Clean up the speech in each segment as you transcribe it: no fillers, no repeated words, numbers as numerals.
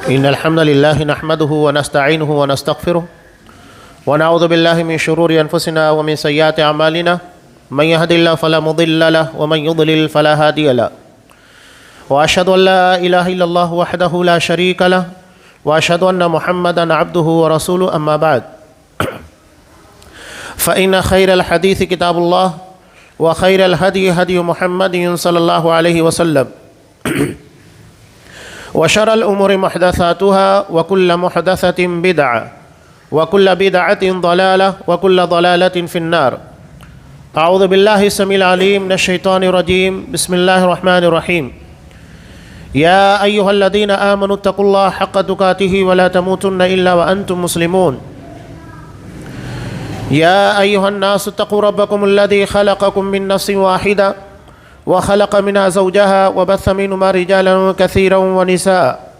إن الحمد لله نحمده ونستعينه ونستغفره ونعوذ بالله من شرور أنفسنا ومن سيئات أعمالنا من يهد الله فلا مضل له ومن يضلل فلا هادي له وأشهد أن لا إله إلا الله وحده لا شريك له وأشهد أن محمدا عبده ورسوله أما بعد فإن خير الحديث كتاب الله وخير الهدي هدي محمد صلى الله عليه وسلم وشر الأمور محدثاتها وكل محدثة بدعة وكل بدعة ضلالة وكل ضلالة في النار. أعوذ بالله السميع العليم من الشيطان الرجيم. بسم الله الرحمن الرحيم. يا أيها الذين آمنوا اتقوا الله حق تقاته ولا تموتن إلا وأنتم مسلمون. يا أيها الناس اتقوا ربكم الذي خلقكم من نفس واحدة وخلق منها زوجها وبث منهما رجالا كثيرا ونساء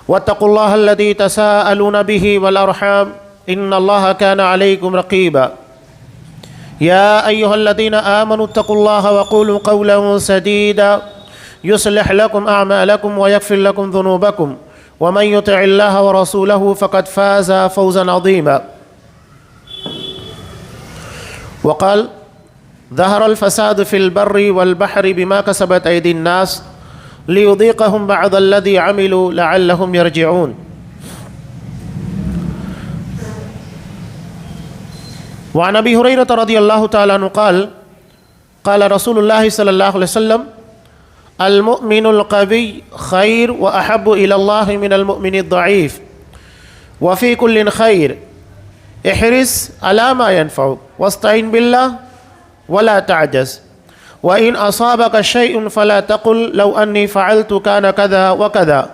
واتقوا الله الذي تساءلون به والأرحام إن الله كان عليكم رقيبا. يا أيها الذين آمنوا اتقوا الله وقولوا قولا سديدا يصلح لكم أعمالكم ويغفر لكم ذنوبكم ومن يطع الله ورسوله فقد فاز فوزا عظيما. وقال ظهر الفساد في البر والبحر بما كسبت أيدي الناس ليذيقهم بعض الذي عملوا لعلهم يرجعون. وعن أبي هريرة رضي الله تعالى عنه قال قال رسول الله صلى الله عليه وسلم المؤمن القوي خير وأحب إلى الله من المؤمن الضعيف وفي كل خير احرص على ما ينفعك واستعن بالله ولا تعجز وإن أصابك شيء فلا تقل لو أني فعلت كان كذا وكذا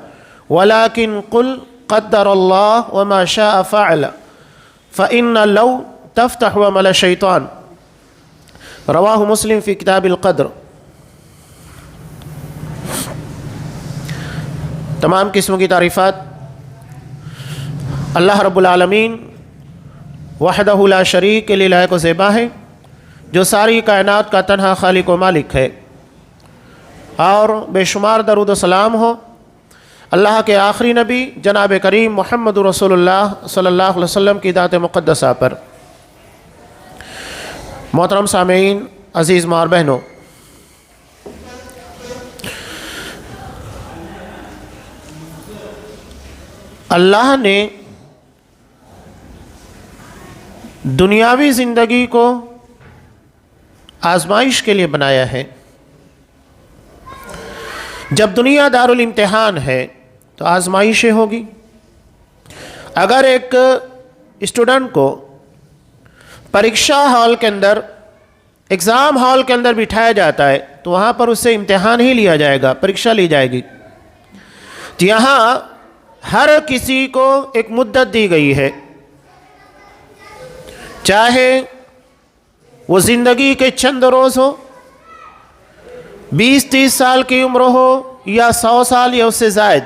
ولكن قل قدر الله وما شاء فعل فإن لو تفتح عمل الشيطان. رواہ مسلم فی کتاب القدر. تمام قسم کی تعریفات اللہ رب العالمین وحدہ لا شریک کے لیے لائق و زیبا ہے، جو ساری کائنات کا تنہا خالق و مالک ہے، اور بے شمار درود و سلام ہو اللہ کے آخری نبی جناب کریم محمد رسول اللہ صلی اللہ علیہ وسلم کی ذات مقدسہ پر. محترم سامعین، عزیز ماں اور بہنوں، اللہ نے دنیاوی زندگی کو آزمائش کے لیے بنایا ہے. جب دنیا دار الامتحان ہے تو آزمائشیں ہوگی. اگر ایک اسٹوڈنٹ کو پریکشا ہال کے اندر، ایگزام ہال کے اندر بٹھایا جاتا ہے تو وہاں پر اس سے امتحان ہی لیا جائے گا، پریکشا لی جائے گی. یہاں ہر کسی کو ایک مدت دی گئی ہے، چاہے وہ زندگی کے چند روز ہو، 20-30 سال کی عمر ہو یا 100 سال یا اس سے زائد.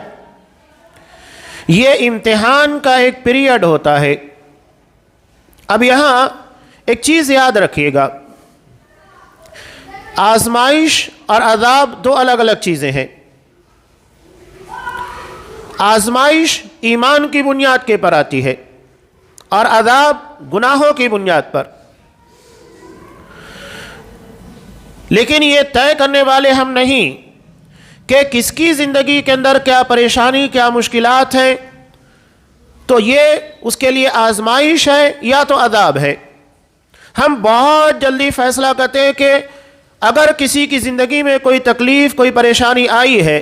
یہ امتحان کا ایک پیریڈ ہوتا ہے. اب یہاں ایک چیز یاد رکھیے گا، آزمائش اور عذاب دو الگ الگ چیزیں ہیں. آزمائش ایمان کی بنیاد کے پر آتی ہے اور عذاب گناہوں کی بنیاد پر. لیکن یہ طے کرنے والے ہم نہیں کہ کس کی زندگی کے اندر کیا پریشانی، کیا مشکلات ہیں، تو یہ اس کے لیے آزمائش ہے یا تو عذاب ہے. ہم بہت جلدی فیصلہ کرتے ہیں کہ اگر کسی کی زندگی میں کوئی تکلیف، کوئی پریشانی آئی ہے،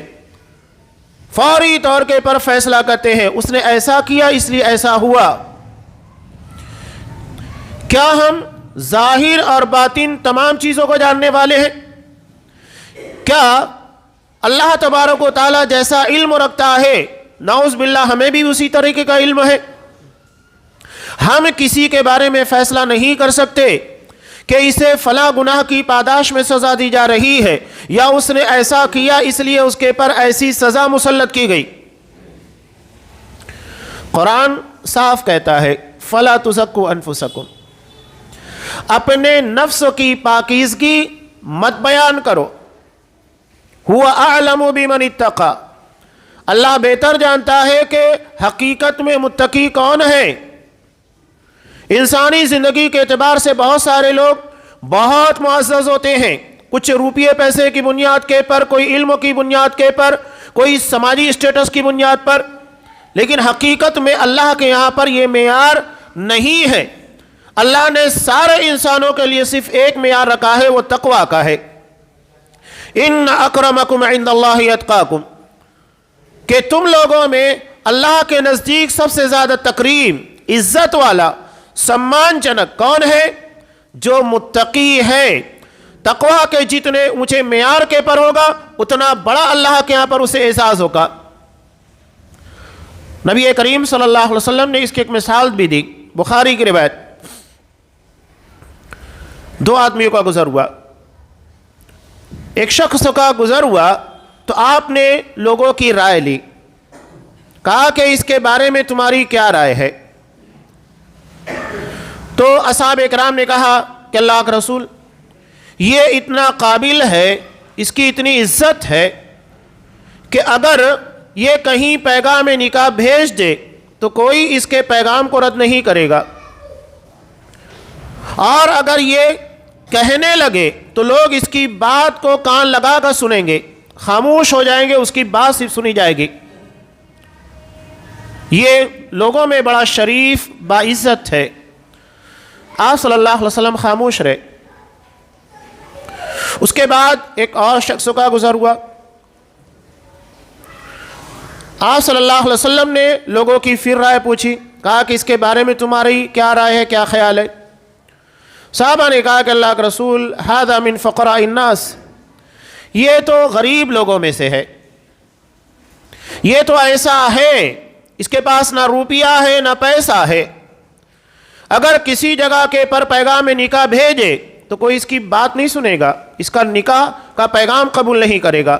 فوری طور کے پر فیصلہ کرتے ہیں اس نے ایسا کیا اس لیے ایسا ہوا. کیا ہم ظاہر اور باطن تمام چیزوں کو جاننے والے ہیں؟ کیا اللہ تبارک و تعالیٰ جیسا علم رکھتا ہے نعوذ باللہ ہمیں بھی اسی طریقے کا علم ہے؟ ہم کسی کے بارے میں فیصلہ نہیں کر سکتے کہ اسے فلاں گناہ کی پاداش میں سزا دی جا رہی ہے یا اس نے ایسا کیا اس لیے اس کے پر ایسی سزا مسلط کی گئی. قرآن صاف کہتا ہے فَلَا تُزَكُّوا أَنفُسَكُمْ، اپنے نفس کی پاکیزگی مت بیان کرو. هُوَ أَعْلَمُ بِمَنِ اتَّقَى، اللہ بہتر جانتا ہے کہ حقیقت میں متقی کون ہے۔ انسانی زندگی کے اعتبار سے بہت سارے لوگ بہت معزز ہوتے ہیں، کچھ روپیے پیسے کی بنیاد کے پر، کوئی علم کی بنیاد کے پر، کوئی سماجی اسٹیٹس کی بنیاد پر، لیکن حقیقت میں اللہ کے یہاں پر یہ معیار نہیں ہے۔ اللہ نے سارے انسانوں کے لیے صرف ایک معیار رکھا ہے، وہ تقوی کا ہے۔ ان اکرمکم عند اللہ اتقاکم، کہ تم لوگوں میں اللہ کے نزدیک سب سے زیادہ تکریم، عزت والا، سمان جنک کون ہے؟ جو متقی ہے۔ تقوی کے جتنے اونچے معیار کے پر ہوگا اتنا بڑا اللہ کے یہاں پر اسے اعزاز ہوگا۔ نبی کریم صلی اللہ علیہ وسلم نے اس کی ایک مثال بھی دی، بخاری کی روایت۔ دو آدمیوں کا گزر ہوا، ایک شخص کا گزر ہوا تو آپ نے لوگوں کی رائے لی، کہا کہ اس کے بارے میں تمہاری کیا رائے ہے؟ تو اصحاب اکرام نے کہا کہ اللہ کے رسول، یہ اتنا قابل ہے، اس کی اتنی عزت ہے کہ اگر یہ کہیں پیغام نکاح بھیج دے تو کوئی اس کے پیغام کو رد نہیں کرے گا، اور اگر یہ کہنے لگے تو لوگ اس کی بات کو کان لگا کر سنیں گے، خاموش ہو جائیں گے، اس کی بات صرف سنی جائے گی۔ یہ لوگوں میں بڑا شریف باعزت ہے۔ آپ صلی اللہ علیہ وسلم خاموش رہے۔ اس کے بعد ایک اور شخص کا گزر ہوا، آپ صلی اللہ علیہ وسلم نے لوگوں کی پھر رائے پوچھی، کہا کہ اس کے بارے میں تمہاری کیا رائے ہے، کیا خیال ہے؟ صحابہ نے کہا کہ اللہ کے رسول، ھذا من فقراء الناس، یہ تو غریب لوگوں میں سے ہے، یہ تو ایسا ہے اس کے پاس نہ روپیہ ہے نہ پیسہ ہے، اگر کسی جگہ کے پر پیغام نکاح بھیجے تو کوئی اس کی بات نہیں سنے گا، اس کا نکاح کا پیغام قبول نہیں کرے گا،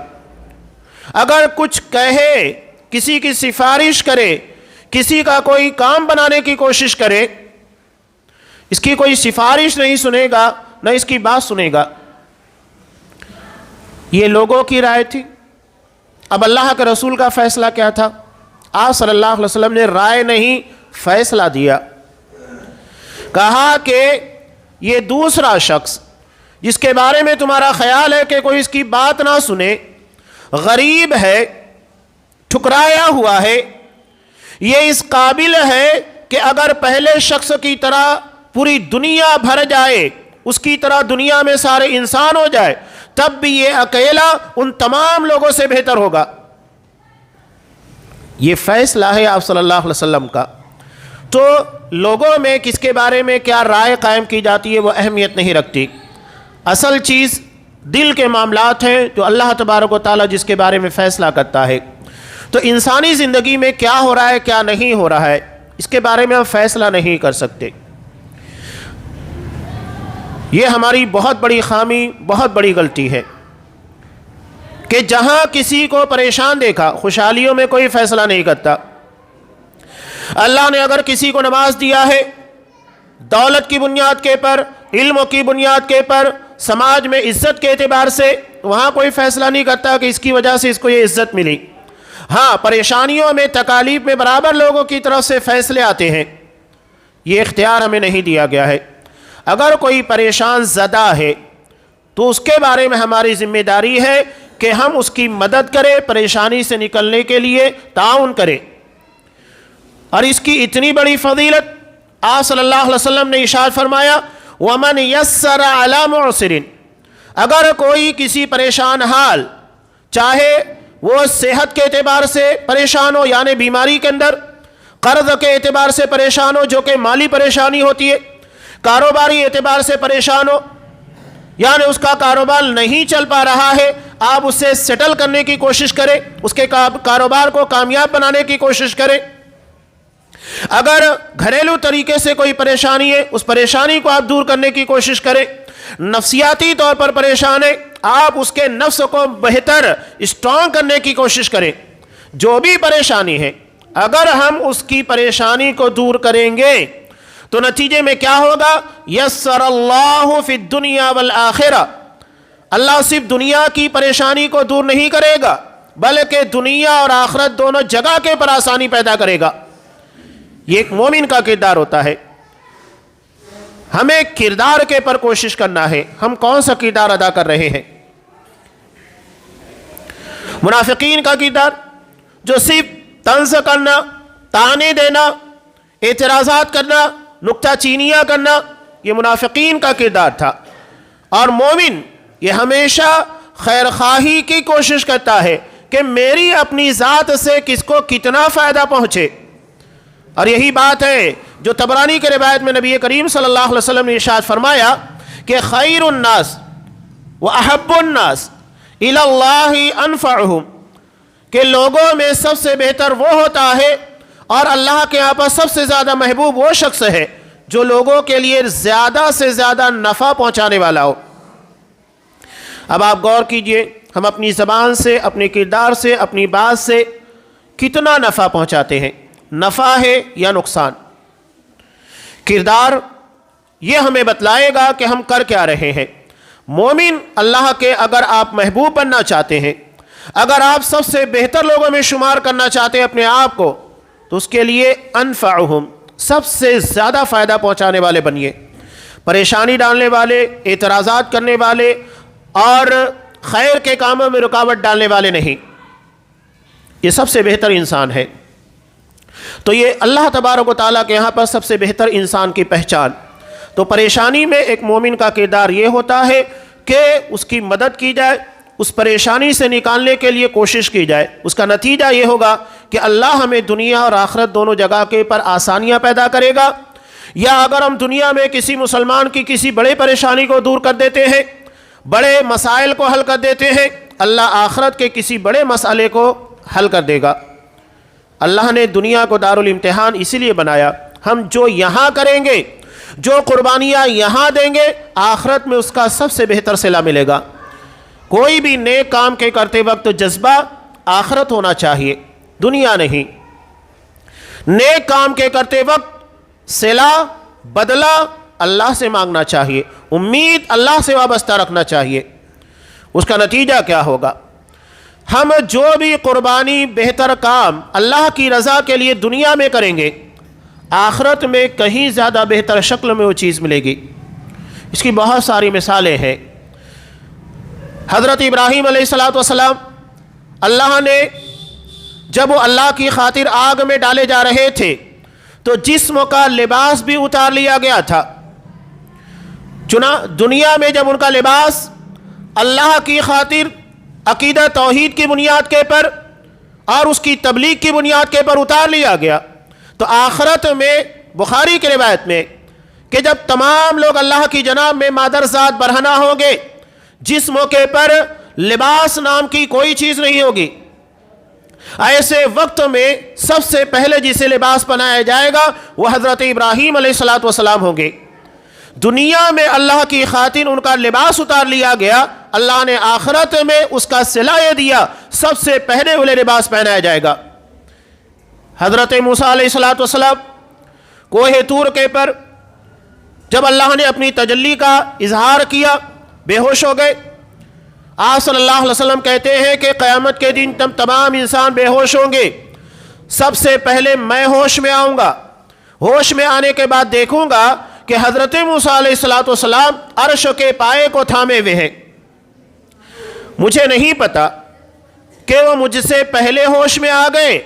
اگر کچھ کہے، کسی کی سفارش کرے، کسی کا کوئی کام بنانے کی کوشش کرے، اس کی کوئی سفارش نہیں سنے گا، نہ اس کی بات سنے گا۔ یہ لوگوں کی رائے تھی۔ اب اللہ کے رسول کا فیصلہ کیا تھا؟ آپ صلی اللہ علیہ وسلم نے رائے نہیں، فیصلہ دیا۔ کہا کہ یہ دوسرا شخص جس کے بارے میں تمہارا خیال ہے کہ کوئی اس کی بات نہ سنے، غریب ہے، ٹھکرایا ہوا ہے، یہ اس قابل ہے کہ اگر پہلے شخص کی طرح پوری دنیا بھر جائے، اس کی طرح دنیا میں سارے انسان ہو جائے، تب بھی یہ اکیلا ان تمام لوگوں سے بہتر ہوگا۔ یہ فیصلہ ہے آپ صلی اللہ علیہ وسلم کا۔ تو لوگوں میں کس کے بارے میں کیا رائے قائم کی جاتی ہے وہ اہمیت نہیں رکھتی، اصل چیز دل کے معاملات ہیں جو اللہ تبارک و تعالیٰ جس کے بارے میں فیصلہ کرتا ہے۔ تو انسانی زندگی میں کیا ہو رہا ہے کیا نہیں ہو رہا ہے اس کے بارے میں ہم فیصلہ نہیں کر سکتے۔ یہ ہماری بہت بڑی خامی، بہت بڑی غلطی ہے کہ جہاں کسی کو پریشان دیکھا خوشحالیوں میں کوئی فیصلہ نہیں کرتا۔ اللہ نے اگر کسی کو نواز دیا ہے دولت کی بنیاد کے پر، علم کی بنیاد کے پر، سماج میں عزت کے اعتبار سے، وہاں کوئی فیصلہ نہیں کرتا کہ اس کی وجہ سے اس کو یہ عزت ملی۔ ہاں، پریشانیوں میں، تکالیف میں برابر لوگوں کی طرف سے فیصلے آتے ہیں، یہ اختیار ہمیں نہیں دیا گیا ہے۔ اگر کوئی پریشان زدہ ہے تو اس کے بارے میں ہماری ذمہ داری ہے کہ ہم اس کی مدد کریں، پریشانی سے نکلنے کے لیے تعاون کریں۔ اور اس کی اتنی بڑی فضیلت آپ صلی اللہ علیہ وسلم نے ارشاد فرمایا، وَمَنْ يَسَّرَ عَلَى مُعْسِرٍ، اگر کوئی کسی پریشان حال، چاہے وہ صحت کے اعتبار سے پریشان ہو یعنی بیماری کے اندر، قرض کے اعتبار سے پریشان ہو جو کہ مالی پریشانی ہوتی ہے، کاروباری اعتبار سے پریشان ہو یعنی اس کا کاروبار نہیں چل پا رہا ہے، آپ اسے سیٹل کرنے کی کوشش کریں، اس کے کاروبار کو کامیاب بنانے کی کوشش کریں۔ اگر گھریلو طریقے سے کوئی پریشانی ہے اس پریشانی کو آپ دور کرنے کی کوشش کریں، نفسیاتی طور پر پریشان ہے آپ اس کے نفس کو بہتر اسٹرانگ کرنے کی کوشش کریں۔ جو بھی پریشانی ہے اگر ہم اس کی پریشانی کو دور کریں گے تو نتیجے میں کیا ہوگا؟ یسر اللہ فی الدنیا والآخرہ، اللہ صرف دنیا کی پریشانی کو دور نہیں کرے گا بلکہ دنیا اور آخرت دونوں جگہ کے پر آسانی پیدا کرے گا۔ یہ ایک مومن کا کردار ہوتا ہے۔ ہمیں کردار کے پر کوشش کرنا ہے، ہم کون سا کردار ادا کر رہے ہیں۔ منافقین کا کردار جو صرف طنز کرنا، طعنے دینا، اعتراضات کرنا، نکتہ چینیاں کرنا، یہ منافقین کا کردار تھا۔ اور مومن یہ ہمیشہ خیر خواہی کی کوشش کرتا ہے کہ میری اپنی ذات سے کس کو کتنا فائدہ پہنچے۔ اور یہی بات ہے جو طبرانی کے روایت میں نبی کریم صلی اللہ علیہ وسلم نے ارشاد فرمایا کہ خیر الناس واحب الناس الی اللہ انفعہم، کہ لوگوں میں سب سے بہتر وہ ہوتا ہے اور اللہ کے یہاں پر سب سے زیادہ محبوب وہ شخص ہے جو لوگوں کے لیے زیادہ سے زیادہ نفع پہنچانے والا ہو۔ اب آپ غور کیجئے، ہم اپنی زبان سے، اپنے کردار سے، اپنی بات سے کتنا نفع پہنچاتے ہیں، نفع ہے یا نقصان۔ کردار یہ ہمیں بتلائے گا کہ ہم کر کیا رہے ہیں۔ مومن اللہ کے اگر آپ محبوب بننا چاہتے ہیں، اگر آپ سب سے بہتر لوگوں میں شمار کرنا چاہتے ہیں اپنے آپ کو، تو اس کے لیے انفعہم، سب سے زیادہ فائدہ پہنچانے والے بنیے، پریشانی ڈالنے والے، اعتراضات کرنے والے اور خیر کے کاموں میں رکاوٹ ڈالنے والے نہیں۔ یہ سب سے بہتر انسان ہے۔ تو یہ اللہ تبارک و تعالیٰ کے یہاں پر سب سے بہتر انسان کی پہچان۔ تو پریشانی میں ایک مومن کا کردار یہ ہوتا ہے کہ اس کی مدد کی جائے، اس پریشانی سے نکالنے کے لیے کوشش کی جائے۔ اس کا نتیجہ یہ ہوگا کہ اللہ ہمیں دنیا اور آخرت دونوں جگہ کے پر آسانیاں پیدا کرے گا۔ یا اگر ہم دنیا میں کسی مسلمان کی کسی بڑے پریشانی کو دور کر دیتے ہیں، بڑے مسائل کو حل کر دیتے ہیں، اللہ آخرت کے کسی بڑے مسئلے کو حل کر دے گا۔ اللہ نے دنیا کو دارالامتحان اسی لیے بنایا، ہم جو یہاں کریں گے، جو قربانیاں یہاں دیں گے، آخرت میں اس کا سب سے بہتر صلہ ملے گا۔ کوئی بھی نیک کام کے کرتے وقت جذبہ آخرت ہونا چاہیے، دنیا نہیں۔ نیک کام کے کرتے وقت صلہ، بدلہ اللہ سے مانگنا چاہیے، امید اللہ سے وابستہ رکھنا چاہیے۔ اس کا نتیجہ کیا ہوگا؟ ہم جو بھی قربانی، بہتر کام اللہ کی رضا کے لیے دنیا میں کریں گے، آخرت میں کہیں زیادہ بہتر شکل میں وہ چیز ملے گی۔ اس کی بہت ساری مثالیں ہیں۔ حضرت ابراہیم علیہ السلام، اللہ نے جب وہ اللہ کی خاطر آگ میں ڈالے جا رہے تھے تو جسم کا لباس بھی اتار لیا گیا تھا۔ دنیا میں جب ان کا لباس اللہ کی خاطر عقیدہ توحید کی بنیاد کے پر اور اس کی تبلیغ کی بنیاد کے پر اتار لیا گیا، تو آخرت میں بخاری کی روایت میں کہ جب تمام لوگ اللہ کی جناب میں مادرزاد برہنہ ہوں گے، جس موقع پر لباس نام کی کوئی چیز نہیں ہوگی، ایسے وقت میں سب سے پہلے جسے لباس پہنایا جائے گا وہ حضرت ابراہیم علیہ السلام ہوں گے۔ دنیا میں اللہ کی خاطر ان کا لباس اتار لیا گیا، اللہ نے آخرت میں اس کا صلہ یہ دیا، سب سے پہلے انہیں لباس پہنایا جائے گا۔ حضرت موسیٰ علیہ السلام کوہ طور کے پر جب اللہ نے اپنی تجلی کا اظہار کیا، بے ہوش ہو گئے۔ آپ صلی اللہ علیہ وسلم کہتے ہیں کہ قیامت کے دن تمام انسان بے ہوش ہوں گے، سب سے پہلے میں ہوش میں آؤں گا۔ ہوش میں آنے کے بعد دیکھوں گا کہ حضرت موسیٰ علیہ السلام عرش کے پائے کو تھامے ہوئے ہیں۔ مجھے نہیں پتا کہ وہ مجھ سے پہلے ہوش میں آ گئے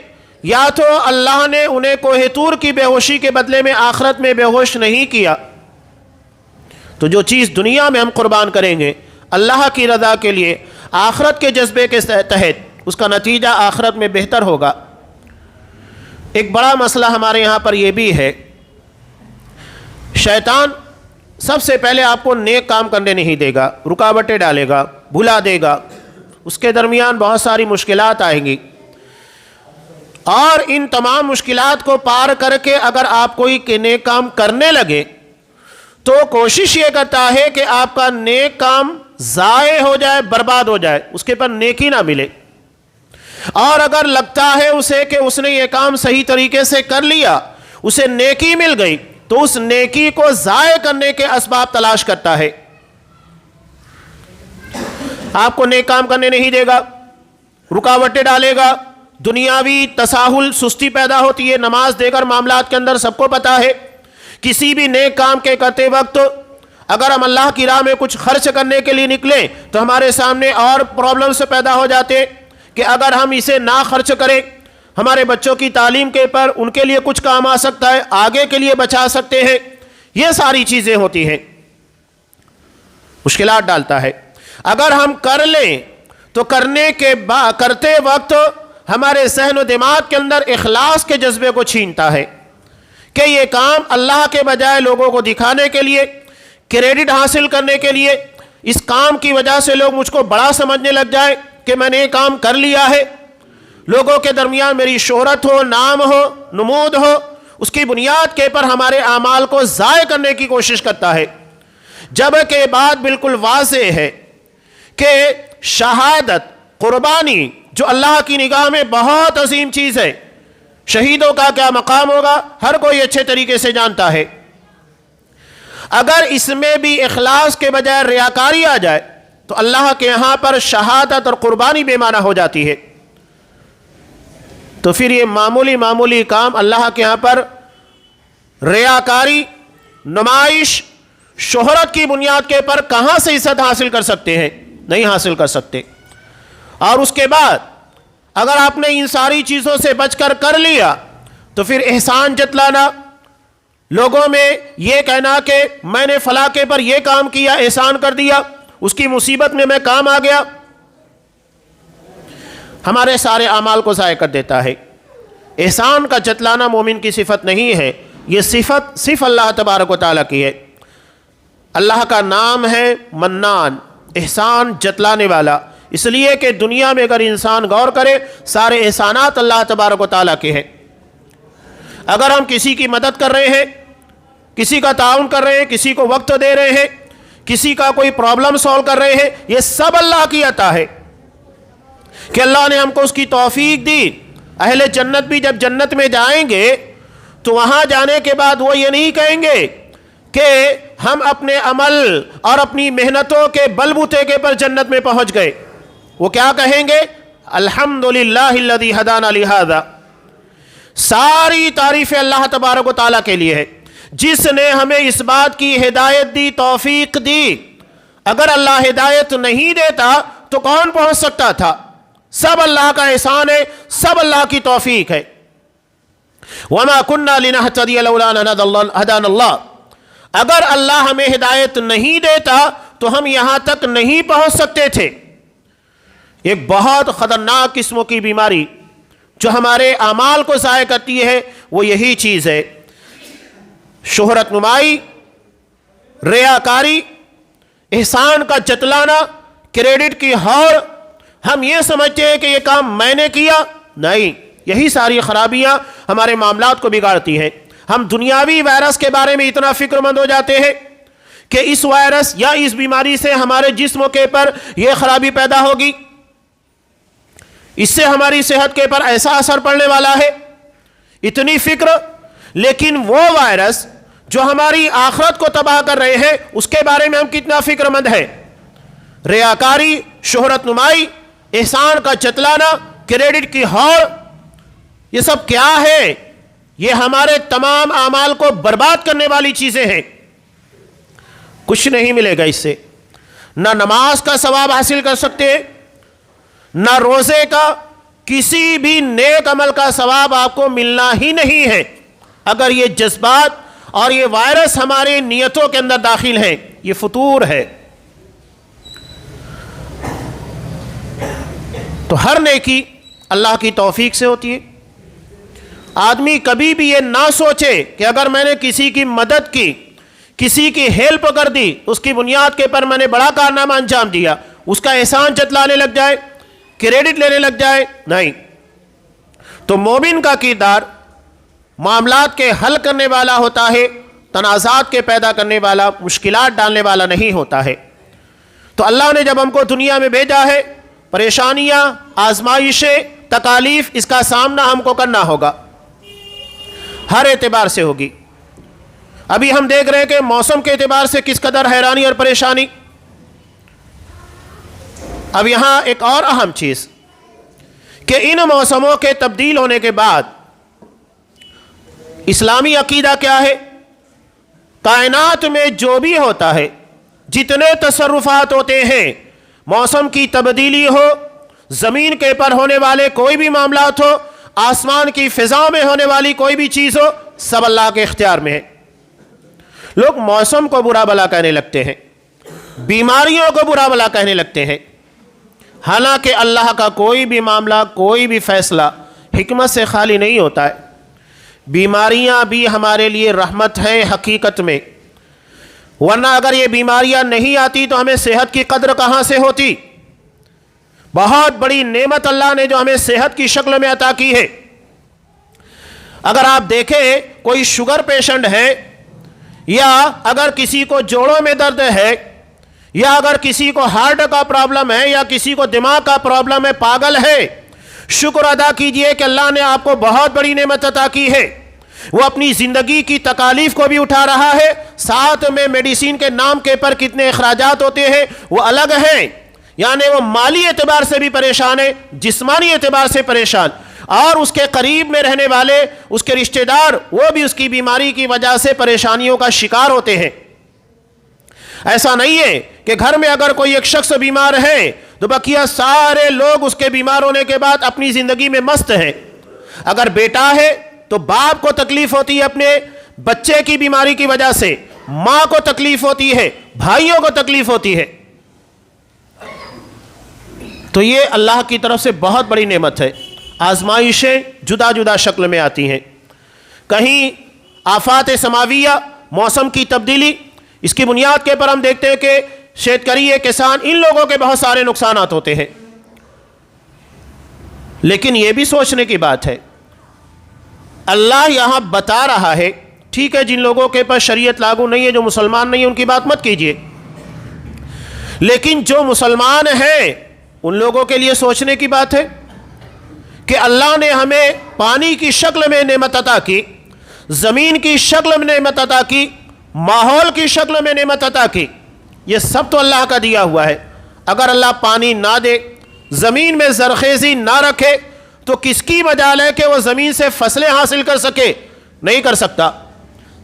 یا تو اللہ نے انہیں کوہ طور کی بے ہوشی کے بدلے میں آخرت میں بے ہوش نہیں کیا۔ تو جو چیز دنیا میں ہم قربان کریں گے اللہ کی رضا کے لیے، آخرت کے جذبے کے تحت، اس کا نتیجہ آخرت میں بہتر ہوگا۔ ایک بڑا مسئلہ ہمارے یہاں پر یہ بھی ہے، شیطان سب سے پہلے آپ کو نیک کام کرنے نہیں دے گا، رکاوٹیں ڈالے گا، بھلا دے گا، اس کے درمیان بہت ساری مشکلات آئیں گی، اور ان تمام مشکلات کو پار کر کے اگر آپ کوئی نیک کام کرنے لگے تو کوشش یہ کرتا ہے کہ آپ کا نیک کام ضائع ہو جائے، برباد ہو جائے، اس کے پر نیکی نہ ملے۔ اور اگر لگتا ہے اسے کہ اس نے یہ کام صحیح طریقے سے کر لیا، اسے نیکی مل گئی، تو اس نیکی کو ضائع کرنے کے اسباب تلاش کرتا ہے۔ آپ کو نیک کام کرنے نہیں دے گا، رکاوٹیں ڈالے گا، دنیاوی تساہل، سستی پیدا ہوتی ہے، نماز دیگر معاملات کے اندر سب کو پتہ ہے۔ کسی بھی نیک کام کے کرتے وقت اگر ہم اللہ کی راہ میں کچھ خرچ کرنے کے لیے نکلیں تو ہمارے سامنے اور پرابلمس پیدا ہو جاتے کہ اگر ہم اسے نہ خرچ کریں، ہمارے بچوں کی تعلیم کے پر ان کے لیے کچھ کام آ سکتا ہے، آگے کے لیے بچا سکتے ہیں، یہ ساری چیزیں ہوتی ہیں، مشکلات ڈالتا ہے۔ اگر ہم کر لیں تو کرتے وقت ہمارے ذہن و دماغ کے اندر اخلاص کے جذبے کو چھینتا ہے کہ یہ کام اللہ کے بجائے لوگوں کو دکھانے کے لیے، کریڈٹ حاصل کرنے کے لیے، اس کام کی وجہ سے لوگ مجھ کو بڑا سمجھنے لگ جائے کہ میں نے یہ کام کر لیا ہے، لوگوں کے درمیان میری شہرت ہو، نام ہو، نمود ہو، اس کی بنیاد کے پر ہمارے اعمال کو ضائع کرنے کی کوشش کرتا ہے، جبکہ بات بالکل واضح ہے کہ شہادت، قربانی جو اللہ کی نگاہ میں بہت عظیم چیز ہے، شہیدوں کا کیا مقام ہوگا ہر کوئی اچھے طریقے سے جانتا ہے، اگر اس میں بھی اخلاص کے بجائے ریاکاری آ جائے تو اللہ کے یہاں پر شہادت اور قربانی بے معنی ہو جاتی ہے، تو پھر یہ معمولی کام اللہ کے یہاں پر ریاکاری، نمائش، شہرت کی بنیاد کے پر کہاں سے عزت حاصل کر سکتے ہیں؟ نہیں حاصل کر سکتے۔ اور اس کے بعد اگر آپ نے ان ساری چیزوں سے بچ کر لیا تو پھر احسان جتلانا، لوگوں میں یہ کہنا کہ میں نے فلاں کے پر یہ کام کیا، احسان کر دیا، اس کی مصیبت میں کام آ گیا، ہمارے سارے اعمال کو ضائع کر دیتا ہے۔ احسان کا جتلانا مومن کی صفت نہیں ہے، یہ صفت صرف اللہ تبارک و تعالیٰ کی ہے۔ اللہ کا نام ہے منان، احسان جتلانے والا، اس لیے کہ دنیا میں اگر انسان غور کرے سارے احسانات اللہ تبارک و تعالیٰ کے ہیں۔ اگر ہم کسی کی مدد کر رہے ہیں، کسی کا تعاون کر رہے ہیں، کسی کو وقت دے رہے ہیں، کسی کا کوئی پرابلم سولو کر رہے ہیں، یہ سب اللہ کی عطا ہے کہ اللہ نے ہم کو اس کی توفیق دی۔ اہل جنت بھی جب جنت میں جائیں گے تو وہاں جانے کے بعد وہ یہ نہیں کہیں گے کہ ہم اپنے عمل اور اپنی محنتوں کے بل بوتے کے پر جنت میں پہنچ گئے، وہ کیا کہیں گے؟ الحمدللہ الذی ہدانا لہذا، ساری تعریف اللہ تبارک و تعالیٰ کے لیے ہے جس نے ہمیں اس بات کی ہدایت دی، توفیق دی۔ اگر اللہ ہدایت نہیں دیتا تو کون پہنچ سکتا تھا؟ سب اللہ کا احسان ہے، سب اللہ کی توفیق ہے۔ وما كنا لنهتدي لولا ان هدانا الله، اگر اللہ ہمیں ہدایت نہیں دیتا تو ہم یہاں تک نہیں پہنچ سکتے تھے۔ ایک بہت خطرناک قسم کی بیماری جو ہمارے اعمال کو ضائع کرتی ہے وہ یہی چیز ہے، شہرت نمائی، ریاکاری، احسان کا جتلانا، کریڈٹ کی ہور۔ ہم یہ سمجھتے ہیں کہ یہ کام میں نے کیا، نہیں، یہی ساری خرابیاں ہمارے معاملات کو بگاڑتی ہیں۔ ہم دنیاوی وائرس کے بارے میں اتنا فکر مند ہو جاتے ہیں کہ اس وائرس یا اس بیماری سے ہمارے جسم کے پر یہ خرابی پیدا ہوگی، اس سے ہماری صحت کے پر ایسا اثر پڑنے والا ہے، اتنی فکر۔ لیکن وہ وائرس جو ہماری آخرت کو تباہ کر رہے ہیں اس کے بارے میں ہم کتنا فکر مند ہیں؟ ریاکاری، شہرت نمائی، احسان کا جتلانا، کریڈٹ کی ہور، یہ سب کیا ہے؟ یہ ہمارے تمام اعمال کو برباد کرنے والی چیزیں ہیں۔ کچھ نہیں ملے گا اس سے، نہ نماز کا ثواب حاصل کر سکتے، نہ روزے کا، کسی بھی نیک عمل کا ثواب آپ کو ملنا ہی نہیں ہے اگر یہ جذبات اور یہ وائرس ہماری نیتوں کے اندر داخل ہیں۔ یہ فطور ہے۔ تو ہر نیکی اللہ کی توفیق سے ہوتی ہے۔ آدمی کبھی بھی یہ نہ سوچے کہ اگر میں نے کسی کی مدد کی، کسی کی ہیلپ کر دی، اس کی بنیاد کے پر میں نے بڑا کارنامہ انجام دیا، اس کا احسان جتلانے لگ جائے، کریڈٹ لینے لگ جائے، نہیں۔ تو مومن کا کردار معاملات کے حل کرنے والا ہوتا ہے، تنازعات کے پیدا کرنے والا، مشکلات ڈالنے والا نہیں ہوتا ہے۔ تو اللہ نے جب ہم کو دنیا میں بھیجا ہے، پریشانیاں، آزمائشیں، تکالیف، اس کا سامنا ہم کو کرنا ہوگا، ہر اعتبار سے ہوگی۔ ابھی ہم دیکھ رہے ہیں کہ موسم کے اعتبار سے کس قدر حیرانی اور پریشانی۔ اب یہاں ایک اور اہم چیز کہ ان موسموں کے تبدیل ہونے کے بعد اسلامی عقیدہ کیا ہے؟ کائنات میں جو بھی ہوتا ہے، جتنے تصرفات ہوتے ہیں، موسم کی تبدیلی ہو، زمین کے پر ہونے والے کوئی بھی معاملات ہو، آسمان کی فضا میں ہونے والی کوئی بھی چیز ہو، سب اللہ کے اختیار میں ہے۔ لوگ موسم کو برا بھلا کہنے لگتے ہیں، بیماریوں کو برا بھلا کہنے لگتے ہیں، حالانکہ اللہ کا کوئی بھی معاملہ، کوئی بھی فیصلہ حکمت سے خالی نہیں ہوتا ہے۔ بیماریاں بھی ہمارے لیے رحمت ہے حقیقت میں، ورنہ اگر یہ بیماریاں نہیں آتی تو ہمیں صحت کی قدر کہاں سے ہوتی؟ بہت بڑی نعمت اللہ نے جو ہمیں صحت کی شکل میں عطا کی ہے۔ اگر آپ دیکھیں کوئی شوگر پیشنٹ ہے، یا اگر کسی کو جوڑوں میں درد ہے، یا اگر کسی کو ہارٹ کا پرابلم ہے، یا کسی کو دماغ کا پرابلم ہے، پاگل ہے، شکر ادا کیجئے کہ اللہ نے آپ کو بہت بڑی نعمت عطا کی ہے۔ وہ اپنی زندگی کی تکالیف کو بھی اٹھا رہا ہے، ساتھ میں میڈیسین کے نام کے پر کتنے اخراجات ہوتے ہیں وہ الگ ہیں، یعنی وہ مالی اعتبار سے بھی پریشان ہے، جسمانی اعتبار سے پریشان، اور اس کے قریب میں رہنے والے اس کے رشتہ دار وہ بھی اس کی بیماری کی وجہ سے پریشانیوں کا شکار ہوتے ہیں۔ ایسا نہیں ہے کہ گھر میں اگر کوئی ایک شخص بیمار ہے تو بقیہ سارے لوگ اس کے بیمار ہونے کے بعد اپنی زندگی میں مست ہیں۔ اگر بیٹا ہے تو باپ کو تکلیف ہوتی ہے اپنے بچے کی بیماری کی وجہ سے، ماں کو تکلیف ہوتی ہے، بھائیوں کو تکلیف ہوتی ہے۔ تو یہ اللہ کی طرف سے بہت بڑی نعمت ہے۔ آزمائشیں جدا جدا شکل میں آتی ہیں، کہیں آفات سماویہ، موسم کی تبدیلی، اس کی بنیاد کے پر ہم دیکھتے ہیں کہ شیتکری کسان، ان لوگوں کے بہت سارے نقصانات ہوتے ہیں۔ لیکن یہ بھی سوچنے کی بات ہے، اللہ یہاں بتا رہا ہے، ٹھیک ہے جن لوگوں کے پاس شریعت لاگو نہیں ہے، جو مسلمان نہیں ہے، ان کی بات مت کیجئے، لیکن جو مسلمان ہیں ان لوگوں کے لیے سوچنے کی بات ہے کہ اللہ نے ہمیں پانی کی شکل میں نعمت عطا کی، زمین کی شکل میں نعمت عطا کی، ماحول کی شکل میں نعمت عطا کی، یہ سب تو اللہ کا دیا ہوا ہے۔ اگر اللہ پانی نہ دے، زمین میں زرخیزی نہ رکھے، تو کس کی مجال ہے کہ وہ زمین سے فصلیں حاصل کر سکے؟ نہیں کر سکتا،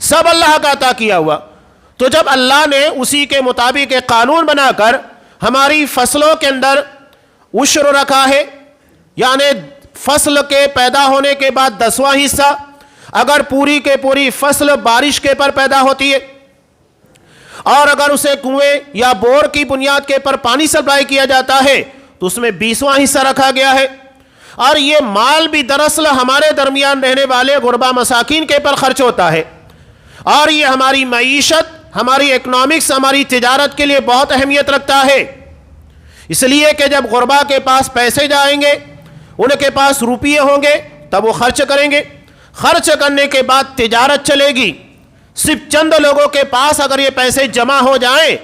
سب اللہ کا عطا کیا ہوا۔ تو جب اللہ نے اسی کے مطابق ایک قانون بنا کر ہماری فصلوں کے اندر عشر رکھا ہے، یعنی فصل کے پیدا ہونے کے بعد 10واں حصہ، اگر پوری کے پوری فصل بارش کے پر پیدا ہوتی ہے، اور اگر اسے کنویں یا بور کی بنیاد کے پر پانی سپلائی کیا جاتا ہے تو اس میں 20واں حصہ رکھا گیا ہے، اور یہ مال بھی دراصل ہمارے درمیان رہنے والے غربا مساکین کے پر خرچ ہوتا ہے، اور یہ ہماری معیشت، ہماری اکنامکس، ہماری تجارت کے لیے بہت اہمیت رکھتا ہے۔ اس لیے کہ جب غربا کے پاس پیسے جائیں گے، ان کے پاس روپیے ہوں گے، تب وہ خرچ کریں گے، خرچ کرنے کے بعد تجارت چلے گی۔ صرف چند لوگوں کے پاس اگر یہ پیسے جمع ہو جائیں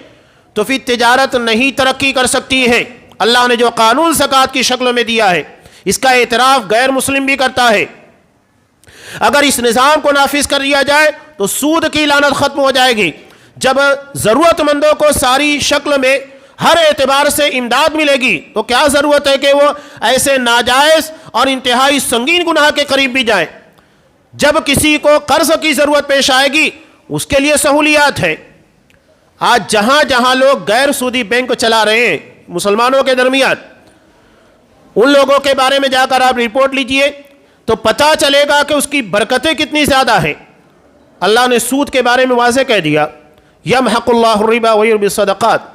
تو پھر تجارت نہیں ترقی کر سکتی ہے۔ اللہ نے جو قانون زکوٰۃ کی شکل میں دیا ہے، اس کا اعتراف غیر مسلم بھی کرتا ہے۔ اگر اس نظام کو نافذ کر دیا جائے تو سود کی لعنت ختم ہو جائے گی۔ جب ضرورت مندوں کو ساری شکل میں ہر اعتبار سے امداد ملے گی تو کیا ضرورت ہے کہ وہ ایسے ناجائز اور انتہائی سنگین گناہ کے قریب بھی جائیں؟ جب کسی کو قرض کی ضرورت پیش آئے گی اس کے لیے سہولیات ہے۔ آج جہاں جہاں لوگ غیر سودی بینک چلا رہے ہیں مسلمانوں کے درمیان، ان لوگوں کے بارے میں جا کر آپ رپورٹ لیجئے تو پتہ چلے گا کہ اس کی برکتیں کتنی زیادہ ہیں۔ اللہ نے سود کے بارے میں واضح کہہ دیا، یمحق اللہ الربا ویربی الصدقات،